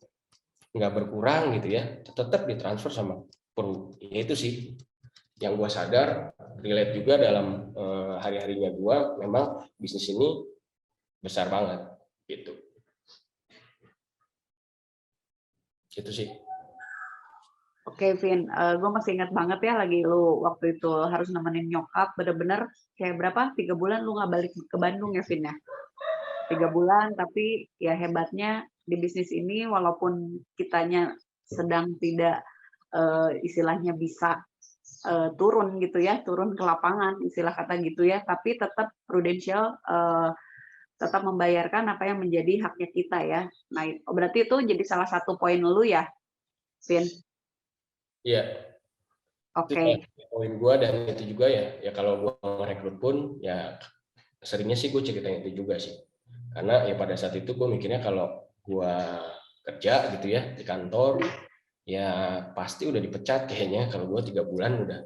nggak berkurang gitu ya, tetap ditransfer sama Pro. Ya, itu sih yang gue sadar, relate juga dalam hari-harinya gue, memang bisnis ini besar banget gitu. Itu sih. Oke, Vin, gue masih ingat banget ya lagi lu waktu itu harus nemenin nyokap, bener-bener kayak berapa? 3 bulan lu nggak balik ke Bandung ya, Vin ya? 3 bulan, tapi ya hebatnya di bisnis ini walaupun kitanya sedang tidak istilahnya bisa turun gitu ya, turun ke lapangan istilah kata gitu ya, tapi tetap Prudential tetap membayarkan apa yang menjadi haknya kita ya. Nah, berarti itu jadi salah satu poin lu ya, Vin? Iya. Oke. Itu poin gue, dan itu juga ya kalau gue merekrut pun ya seringnya sih gue ceritain itu juga sih. Karena ya pada saat itu gue mikirnya kalau gue kerja gitu ya di kantor, ya pasti udah dipecat kayaknya kalau gue 3 bulan udah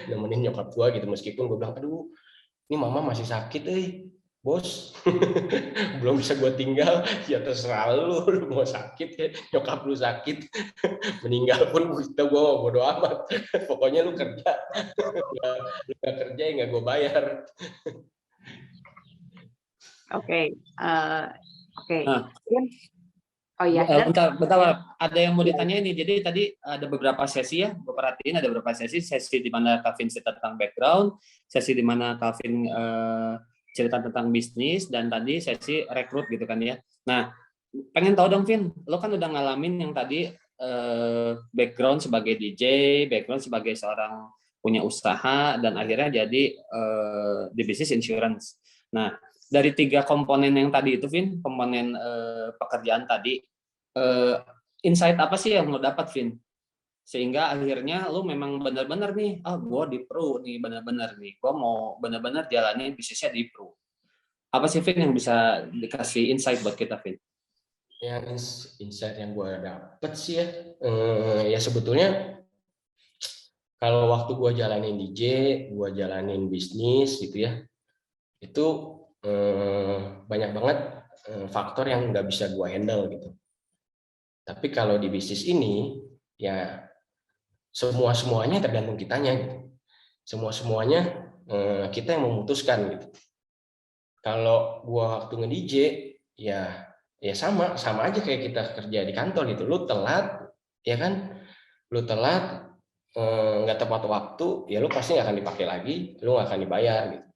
nemenin nyokap gue gitu, meskipun gue bilang aduh ini mama masih sakit bos, belum bisa gue tinggal, ya terserah lu mau sakit ya, nyokap lu sakit, meninggal pun gue bodo amat, pokoknya lu kerja, lu gak kerja ya nggak gue bayar. Oke. Nah. Oh iya. Bentar, ada yang mau ditanya ini. Jadi tadi ada beberapa sesi ya, gue perhatiin ada beberapa sesi di mana Calvin cerita tentang background, sesi di mana Calvin cerita tentang bisnis, dan tadi sesi rekrut gitu kan ya. Nah, pengen tahu dong Vin, lo kan udah ngalamin yang tadi background sebagai DJ, background sebagai seorang punya usaha, dan akhirnya jadi di bisnis insurance. Nah, dari 3 komponen yang tadi itu, Vin, komponen pekerjaan tadi, insight apa sih yang lo dapat, Vin? Sehingga akhirnya lo memang benar-benar nih, gue di pro nih, benar-benar nih, gue mau benar-benar jalanin bisnisnya di pro. Apa sih, Vin, yang bisa dikasih insight buat kita, Vin? Yang insight yang gue dapet sih ya sebetulnya kalau waktu gue jalanin DJ, gue jalanin bisnis gitu ya, itu banyak banget faktor yang nggak bisa gue handle gitu. Tapi kalau di bisnis ini ya semuanya tergantung kitanya gitu. Semuanya kita yang memutuskan gitu. Kalau gua waktu nge-DJ ya sama aja kayak kita kerja di kantor gitu. Lu telat ya kan, lu telat nggak tepat waktu ya lu pasti nggak akan dipakai lagi, lu nggak akan dibayar gitu.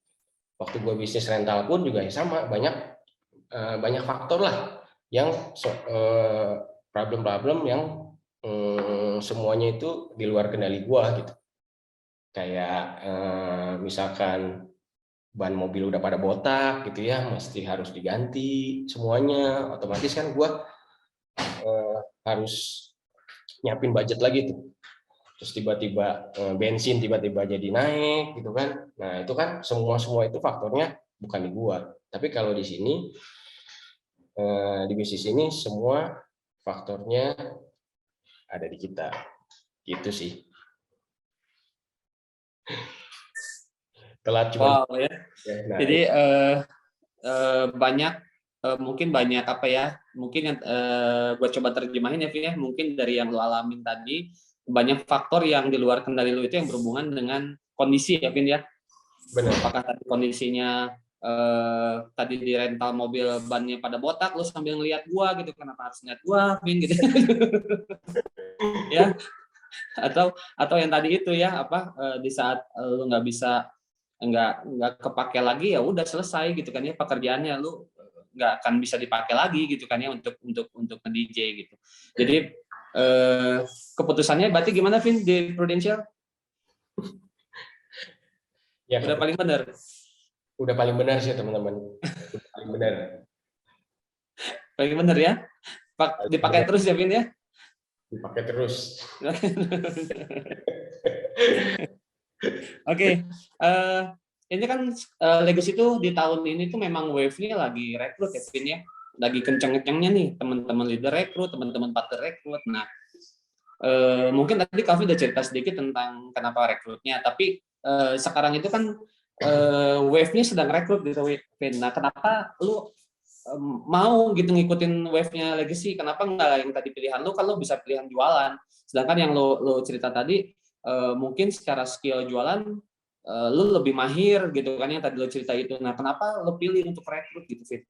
Waktu gua bisnis rental pun juga ya sama, banyak faktor lah yang problem-problem yang semuanya itu di luar kendali gua gitu. Kayak misalkan ban mobil udah pada botak gitu ya, mesti harus diganti semuanya, otomatis kan gua harus nyiapin budget lagi tuh. Terus tiba-tiba bensin tiba-tiba jadi naik gitu kan. Nah, itu kan semua itu faktornya bukan di gua. Tapi kalau di sini di bisnis ini semua faktornya ada di kita. Gitu sih. Telat cuma. Wow ya. Nah, Jadi mungkin banyak apa ya? Mungkin yang gue coba terjemahin ya, Vin, ya. Mungkin dari yang lo alamin tadi banyak faktor yang di luar kendali lo itu yang berhubungan dengan kondisi ya, Vin, ya. benar. Apakah tadi kondisinya tadi di rental mobil bannya pada botak, lo sambil ngeliat gua gitu, kenapa harus ngeliat gua, Vin, gitu. Ya. Atau yang tadi itu ya, apa di saat lo nggak bisa nggak kepake lagi, ya udah selesai gitu kan ya, pekerjaannya lu nggak akan bisa dipakai lagi gitu kan ya untuk nge-DJ gitu. Jadi keputusannya berarti gimana, Vin, di Prudential? Ya, udah paling benar sih teman-teman. Udah paling benar ya, dipakai terus ya, Vin, ya. Dipakai terus. Oke, ini kan Legacy itu di tahun ini tuh memang wave-nya lagi rekrut ya, Vin, ya. Lagi kenceng-kencengnya nih teman-teman leader rekrut, teman-teman partner rekrut. Nah, mungkin tadi Kavi udah cerita sedikit tentang kenapa rekrutnya, tapi sekarang itu kan wave-nya sedang rekrut gitu, Vin. Nah, kenapa lu mau gitu ngikutin wave-nya Legacy? Kenapa nggak yang tadi pilihan lu, kalau bisa pilihan jualan? Sedangkan yang lu cerita tadi mungkin secara skill jualan lu lebih mahir gitu kan yang tadi lu cerita itu. Nah, kenapa lu pilih untuk rekrut gitu, Fit?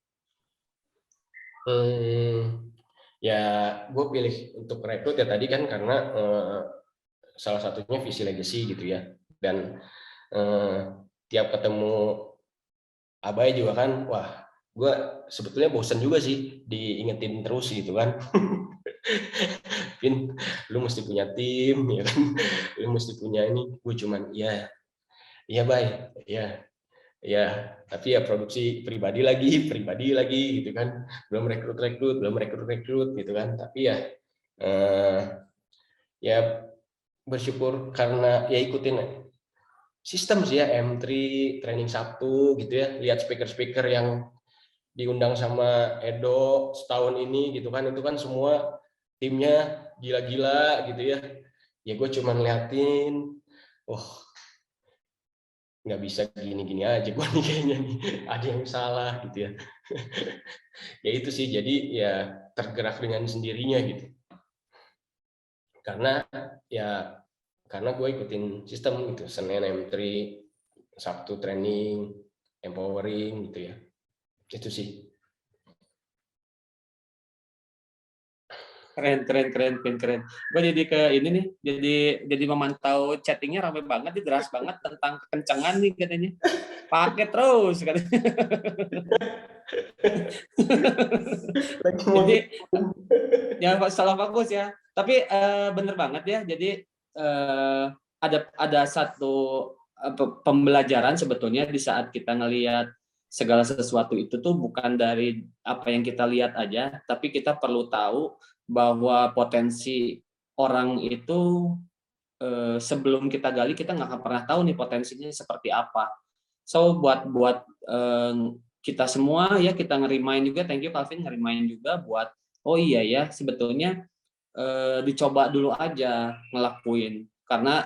Ya, gue pilih untuk rekrut ya tadi kan karena salah satunya visi Legacy gitu ya. Dan tiap ketemu Abai juga kan, wah, gue sebetulnya bosan juga sih diingetin terus gitu kan. Vin, lu mesti punya tim ya kan, lu mesti punya ini. Gue cuman iya Bay, ya tapi ya produksi pribadi lagi gitu kan, belum rekrut gitu kan. Tapi ya bersyukur karena ya ikutin sistem sih ya, M3 training Sabtu gitu ya, lihat speaker yang diundang sama Edo setahun ini gitu kan, itu kan semua timnya gila-gila gitu ya. Ya gue cuman liatin, nggak bisa gini-gini aja gue nih, kayaknya nih ada yang salah gitu ya. Ya itu sih, jadi ya tergerak dengan sendirinya gitu. Karena gue ikutin sistem gitu, Senin M3, Sabtu training, empowering gitu ya. Itu sih. Keren. Gue jadi ke ini nih, jadi memantau chattingnya ramai banget, deras banget tentang kekencangan nih katanya. Pakai terus katanya. Jadi ya salah fokus ya. Tapi bener banget ya. Jadi ada satu pembelajaran sebetulnya di saat kita ngelihat segala sesuatu itu tuh bukan dari apa yang kita lihat aja, tapi kita perlu tahu bahwa potensi orang itu sebelum kita gali kita nggak akan pernah tahu nih potensinya seperti apa. So buat kita semua ya, kita ngerimain juga, thank you Calvin, ngerimain juga buat oh iya ya sebetulnya dicoba dulu aja ngelakuin, karena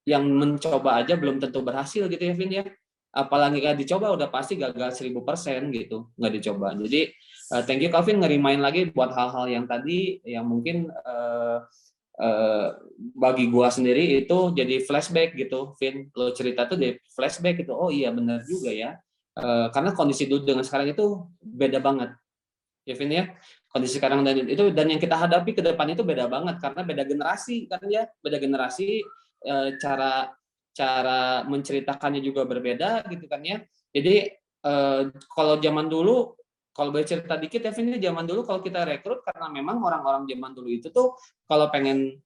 yang mencoba aja belum tentu berhasil gitu ya Vin ya, apalagi nggak dicoba udah pasti gagal 1000% gitu nggak dicoba. Jadi thank you Calvin ngerimain lagi buat hal-hal yang tadi yang mungkin bagi gua sendiri itu jadi flashback gitu, Vin. Lo cerita tuh jadi flashback gitu. Oh iya benar juga ya. Karena kondisi dulu dengan sekarang itu beda banget, ya Vin ya. Kondisi sekarang dan yang kita hadapi ke depan itu beda banget karena beda generasi kan ya, beda generasi, cara menceritakannya juga berbeda gitu kan ya. Jadi kalau zaman dulu, kalau boleh cerita dikit ya Vin, zaman dulu kalau kita rekrut, karena memang orang-orang zaman dulu itu tuh kalau pengen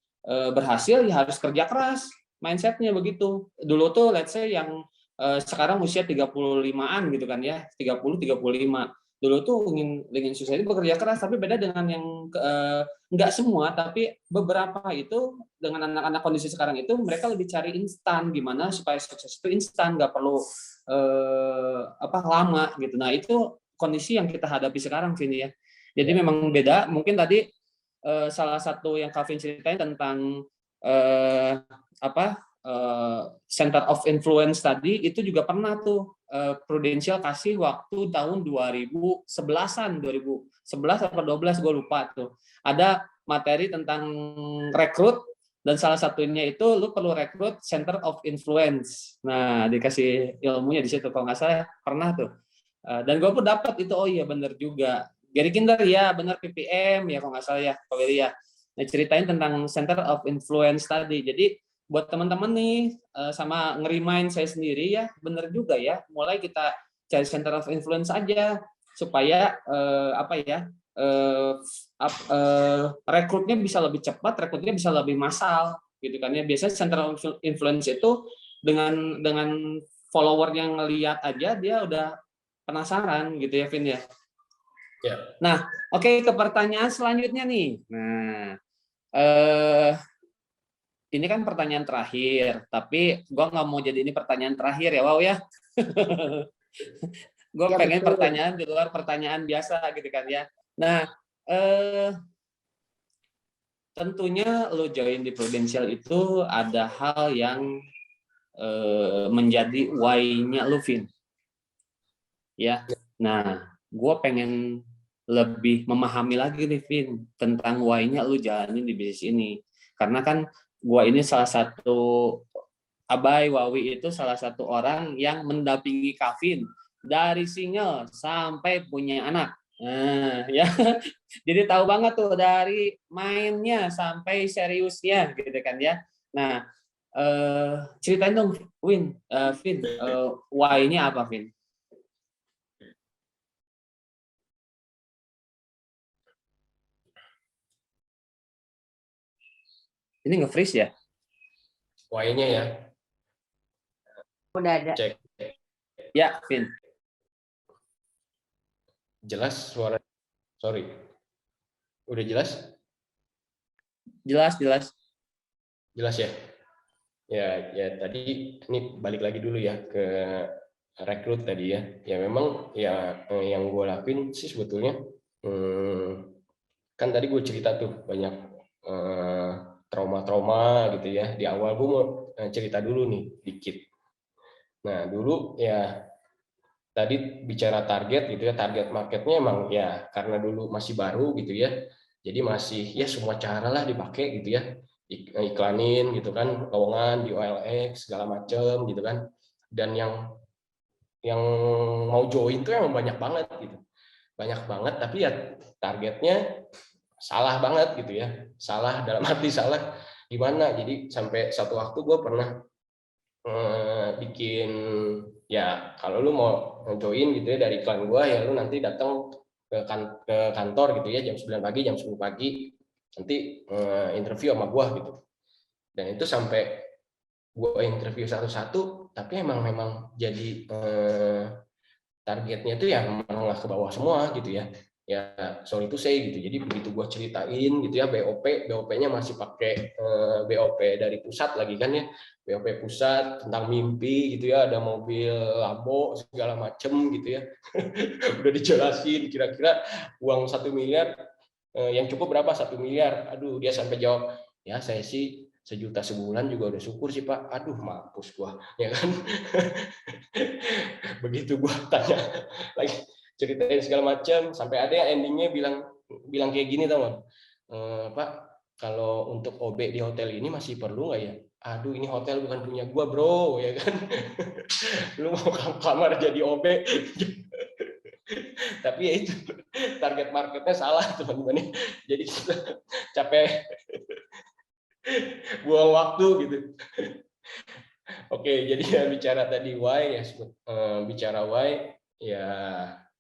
berhasil ya harus kerja keras, mindsetnya begitu. Dulu tuh let's say yang sekarang usia 35-an gitu kan ya, 30-35. Dulu tuh ingin sukses itu bekerja keras, tapi beda dengan yang enggak semua, tapi beberapa itu dengan anak-anak kondisi sekarang itu mereka lebih cari instan, gimana supaya sukses itu instan, nggak perlu lama gitu. Nah itu kondisi yang kita hadapi sekarang Vin ya. Jadi memang beda. Mungkin tadi salah satu yang Calvin ceritain tentang center of influence tadi, itu juga pernah tuh Prudential kasih waktu tahun 2011-an, 2011 atau 12 gue lupa tuh. Ada materi tentang rekrut, dan salah satunya itu lu perlu rekrut center of influence. Nah, dikasih ilmunya di situ kalau nggak salah pernah tuh. Dan gue pun dapat itu, oh iya benar juga. Gary Kinder ya benar, PPM ya kalau nggak salah ya Pak Willy ya. Nah, ceritain tentang center of influence tadi. Jadi buat teman-teman nih sama ngerimain saya sendiri ya, benar juga ya. Mulai kita cari center of influence aja supaya rekrutnya bisa lebih cepat, rekrutnya bisa lebih massal gitu kan ya. Biasanya center of influence itu dengan follower yang ngelihat aja dia udah penasaran gitu ya Vin ya. Ya. Nah, oke, ke pertanyaan selanjutnya nih. Nah, ini kan pertanyaan terakhir, tapi gue nggak mau jadi ini pertanyaan terakhir ya, wow ya. Gue pengen betul. Pertanyaan di luar pertanyaan biasa gitu kan ya. Nah, tentunya lo join di Prudential itu ada hal yang menjadi why-nya lo Vin. Ya, nah, gue pengen lebih memahami lagi nih Vin tentang why-nya lu jalanin di bisnis ini, karena kan gue ini salah satu Abai Wawi itu salah satu orang yang mendampingi Kavin dari single sampai punya anak. Nah, ya, jadi tahu banget tuh dari mainnya sampai seriusnya gitu kan ya. Nah, ceritain dong Vin, why-nya apa Vin? Ini nge-freeze ya? Y-nya ya. Udah ada. Cek. Ya, Vin. Jelas suara? Sorry. Udah jelas? Jelas. Jelas ya? Ya tadi ini balik lagi dulu ya ke rekrut tadi ya. Ya memang ya yang gue lakuin sih sebetulnya kan tadi gue cerita tuh banyak trauma-trauma gitu ya. Di awal gue mau cerita dulu nih dikit. Nah dulu ya tadi bicara target gitu ya, target marketnya emang ya karena dulu masih baru gitu ya. Jadi masih ya semua cara lah dipakai gitu ya. Iklanin gitu kan, lowongan di OLX segala macem gitu kan. Dan yang mau join tuh emang banyak banget gitu. Banyak banget tapi ya targetnya salah banget gitu ya, salah dalam arti salah gimana. Jadi sampai satu waktu gue pernah bikin ya kalau lu mau join gitu ya dari iklan gue ya lu nanti datang ke kantor gitu ya jam 9 pagi jam 10 pagi nanti interview sama gue gitu. Dan itu sampai gue interview satu-satu, tapi memang jadi targetnya tuh ya menengah ke bawah semua gitu ya. Ya sorry to say gitu. Jadi begitu gue ceritain gitu ya, BOP-nya masih pakai BOP dari pusat lagi kan ya, BOP pusat tentang mimpi gitu ya, ada mobil Lambo segala macem gitu ya. Udah dijelasin kira-kira uang 1 miliar yang cukup berapa, 1 miliar. Aduh, dia sampai jawab, ya saya sih 1 juta sebulan juga udah syukur sih Pak. Aduh, mampus gua, ya kan. Begitu gua tanya lagi, ceritain segala macam, sampai ada yang endingnya bilang kayak gini, tau gak? Pak, kalau untuk OB di hotel ini masih perlu nggak ya? Aduh, ini hotel bukan punya gua bro, ya kan. Lu mau kamar jadi OB. Tapi ya itu target marketnya salah teman-teman. Jadi kita capek buang waktu gitu. Oke, jadi ya bicara tadi why ya, bicara why ya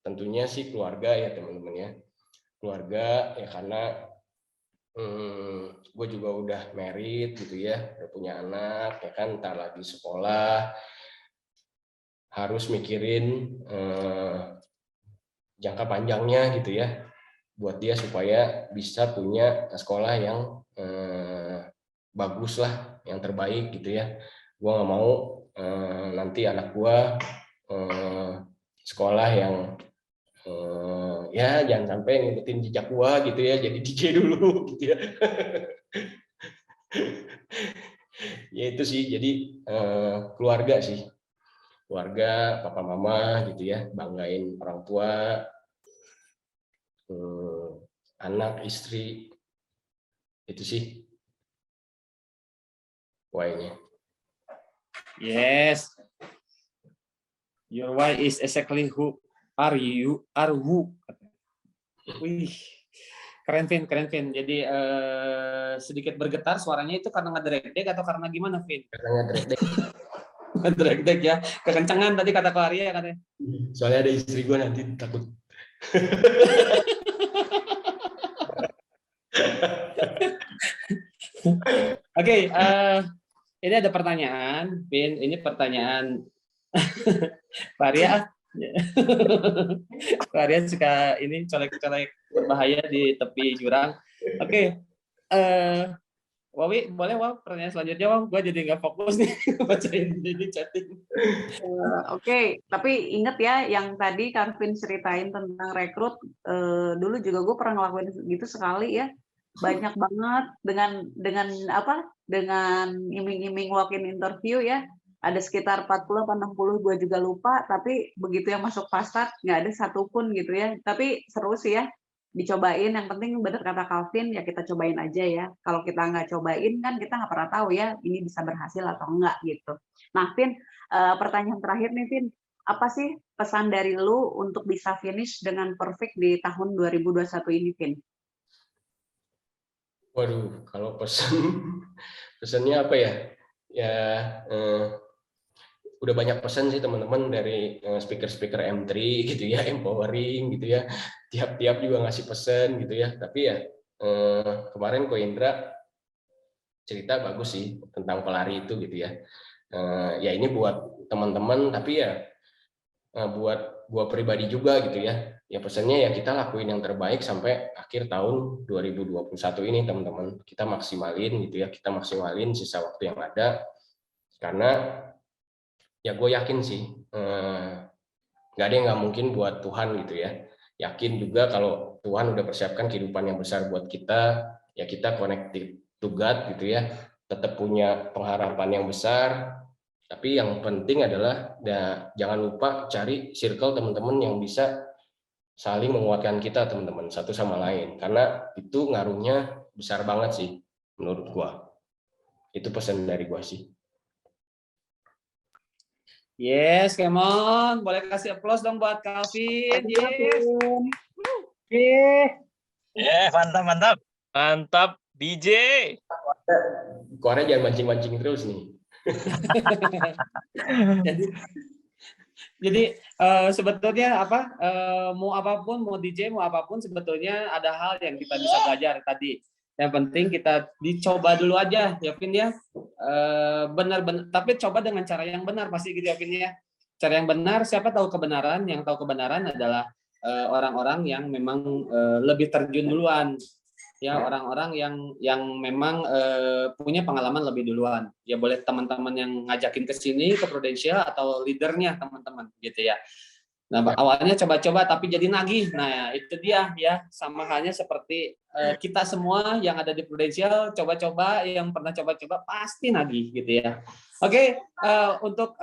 tentunya sih keluarga ya teman-teman ya. Keluarga ya karena gue juga udah married gitu ya, udah punya anak ya kan, ntar lagi sekolah, harus mikirin jangka panjangnya gitu ya, buat dia supaya bisa punya sekolah yang bagus lah, yang terbaik gitu ya. Gue nggak mau nanti anak gue sekolah yang ya jangan sampai ngikutin jejak gue gitu ya, jadi DJ dulu gitu ya. Ya itu sih, jadi keluarga sih, keluarga, papa mama gitu ya, banggain orang tua, anak, istri, itu sih why-nya. Yes. Your why is exactly who are you, are who. Wih, keren Vin. Jadi sedikit bergetar suaranya itu karena ngedrek-dek atau karena gimana, Vin? Karena ngedrek-dek. Ngedrek-dek ya, kekencangan tadi kata Klaria katanya. Soalnya ada istri gue nanti takut. Oke, ini ada pertanyaan, Vin. Ini pertanyaan Klaria. Klaria suka ini colek-colek berbahaya di tepi jurang. Oke, Wawi, boleh Waw, pertanyaan selanjutnya Waw. Gue jadi nggak fokus nih bacain ini chatting. Oke, tapi inget ya yang tadi Karvin ceritain tentang rekrut, dulu juga gue pernah ngelakuin gitu sekali ya, banyak banget dengan apa? Dengan iming-iming walk-in interview ya, ada sekitar 40 atau 60 gue juga lupa, tapi begitu yang masuk pasar nggak ada satupun gitu ya. Tapi seru sih ya, dicobain. Yang penting benar kata Calvin ya, kita cobain aja ya. Kalau kita nggak cobain kan kita nggak pernah tahu ya ini bisa berhasil atau enggak gitu. Nah, Vin, pertanyaan terakhir nih, Vin. Apa sih pesan dari lu untuk bisa finish dengan perfect di tahun 2021 ini, Vin? Waduh, kalau pesannya apa ya? Ya udah banyak pesan sih teman-teman dari speaker-speaker M3 gitu ya, empowering gitu ya. Tiap-tiap juga ngasih pesan gitu ya. Tapi ya kemarin Ko Indra cerita bagus sih tentang pelari itu gitu ya. Ya ini buat teman-teman, tapi ya buat gua pribadi juga gitu ya. Ya pesannya ya kita lakuin yang terbaik sampai akhir tahun 2021 ini teman-teman. Kita maksimalin gitu ya, kita maksimalin sisa waktu yang ada. Karena ya gue yakin sih nggak ada yang nggak mungkin buat Tuhan gitu ya. Yakin juga kalau Tuhan udah persiapkan kehidupan yang besar buat kita, ya kita connected to God gitu ya. Tetap punya pengharapan yang besar. Tapi yang penting adalah jangan lupa cari circle teman-teman yang bisa saling menguatkan kita teman-teman satu sama lain, karena itu ngaruhnya besar banget sih menurut gua. Itu pesan dari gua sih. Yes, come on. Boleh kasih applause dong buat Calvin. Yes. Mantap. Mantap DJ. Korea jangan mancing-mancing terus nih. Jadi sebetulnya apa mau apapun, mau DJ mau apapun, sebetulnya ada hal yang kita bisa belajar tadi. Yang penting kita dicoba dulu aja, ya Vin ya. Benar-benar, tapi coba dengan cara yang benar pasti gitu ya Vin ya. Cara yang benar, siapa tahu kebenaran? Yang tahu kebenaran adalah orang-orang yang memang lebih terjun duluan. Ya, orang-orang yang memang punya pengalaman lebih duluan. Ya boleh teman-teman yang ngajakin ke sini ke Prudensial atau leadernya teman-teman gitu ya. Nah, awalnya coba-coba tapi jadi nagih. Nah, itu dia ya, sama halnya seperti kita semua yang ada di Prudensial coba-coba, yang pernah coba-coba pasti nagih gitu ya. Oke, untuk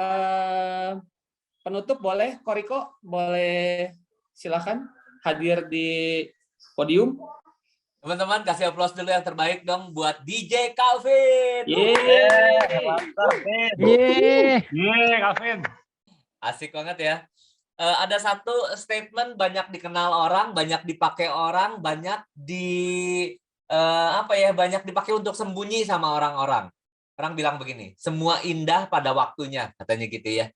penutup boleh Koriko, boleh silakan hadir di podium. Teman-teman kasih aplaus dulu yang terbaik dong buat DJ Calvin. Mantap, Vin. Calvin. Asik banget ya. Ada satu statement banyak dikenal orang, banyak dipakai orang, banyak banyak dipakai untuk sembunyi sama orang-orang. Orang bilang begini, semua indah pada waktunya, katanya gitu ya.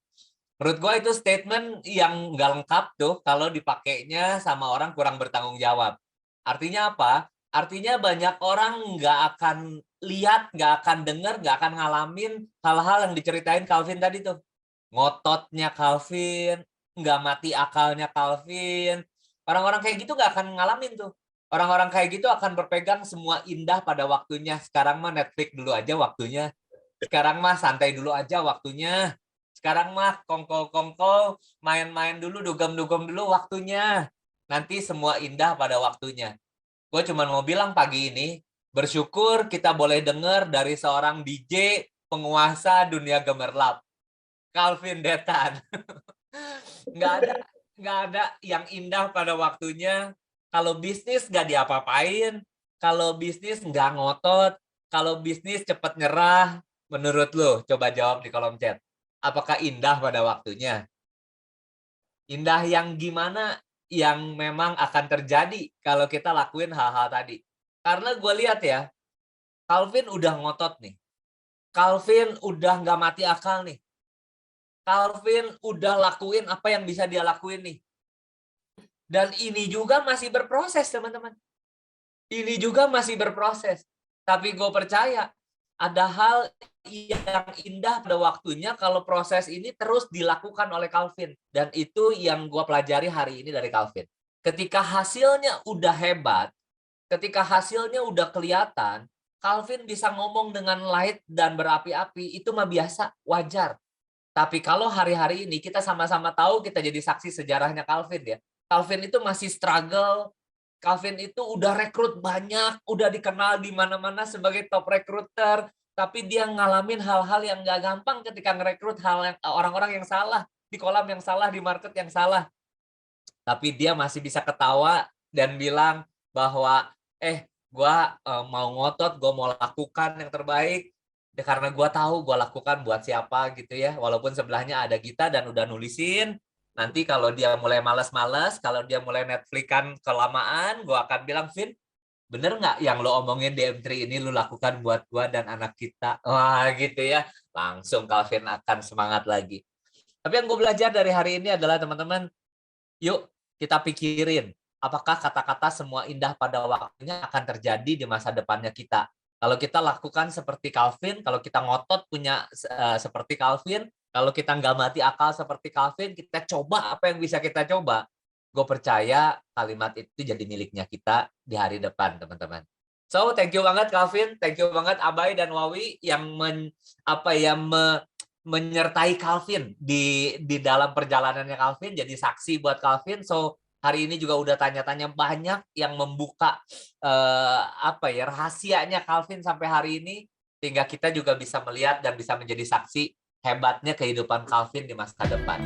Menurut gue itu statement yang nggak lengkap tuh kalau dipakainya sama orang kurang bertanggung jawab. Artinya apa? Artinya banyak orang nggak akan lihat, nggak akan dengar, nggak akan ngalamin hal-hal yang diceritain Calvin tadi tuh. Ngototnya Calvin, nggak mati akalnya Calvin. Orang-orang kayak gitu nggak akan ngalamin tuh. Orang-orang kayak gitu akan berpegang semua indah pada waktunya. Sekarang mah Netflix dulu aja waktunya. Sekarang mah santai dulu aja waktunya. Sekarang mah kongkol-kongkol, main-main dulu, dugem-dugem dulu waktunya. Nanti semua indah pada waktunya. Gue cuma mau bilang pagi ini, bersyukur kita boleh dengar dari seorang DJ penguasa dunia gemerlap. Calvin Detan. Nggak ada yang indah pada waktunya. Kalau bisnis nggak diapa-apain. Kalau bisnis nggak ngotot. Kalau bisnis cepat nyerah. Menurut lo, coba jawab di kolom chat. Apakah indah pada waktunya? Indah yang gimana? Yang memang akan terjadi kalau kita lakuin hal-hal tadi. Karena gue lihat ya, Calvin udah ngotot nih. Calvin udah nggak mati akal nih. Calvin udah lakuin apa yang bisa dia lakuin nih. Dan ini juga masih berproses, teman-teman. Ini juga masih berproses. Tapi gue percaya, ada hal yang indah pada waktunya kalau proses ini terus dilakukan oleh Calvin. Dan itu yang gue pelajari hari ini dari Calvin. Ketika hasilnya udah hebat, ketika hasilnya udah kelihatan, Calvin bisa ngomong dengan light dan berapi-api, itu mah biasa, wajar. Tapi kalau hari-hari ini kita sama-sama tahu, kita jadi saksi sejarahnya Calvin ya. Calvin itu masih struggle. Calvin itu udah rekrut banyak, udah dikenal di mana-mana sebagai top recruiter, tapi dia ngalamin hal-hal yang nggak gampang ketika ngerekrut orang-orang yang salah, di kolam yang salah, di market yang salah. Tapi dia masih bisa ketawa dan bilang bahwa, gue mau ngotot, gue mau lakukan yang terbaik, karena gue tahu gue lakukan buat siapa gitu ya. Walaupun sebelahnya ada Gita dan udah nulisin, nanti kalau dia mulai males-males, kalau dia mulai Netflix-an kelamaan, gue akan bilang, Vin, bener nggak yang lo omongin di M3 ini lo lakukan buat gue dan anak kita? Wah gitu ya. Langsung Calvin akan semangat lagi. Tapi yang gue belajar dari hari ini adalah teman-teman, yuk kita pikirin apakah kata-kata semua indah pada waktunya akan terjadi di masa depannya kita. Kalau kita lakukan seperti Calvin, kalau kita ngotot punya seperti Calvin, kalau kita nggak mati akal seperti Calvin, kita coba apa yang bisa kita coba. Gue percaya kalimat itu jadi miliknya kita di hari depan, teman-teman. So, thank you banget Calvin, thank you banget Abai dan Wawi yang menyertai Calvin di dalam perjalanannya Calvin, jadi saksi buat Calvin. So, hari ini juga udah tanya-tanya banyak yang membuka rahasianya Calvin sampai hari ini, sehingga kita juga bisa melihat dan bisa menjadi saksi hebatnya kehidupan Calvin di masa depan.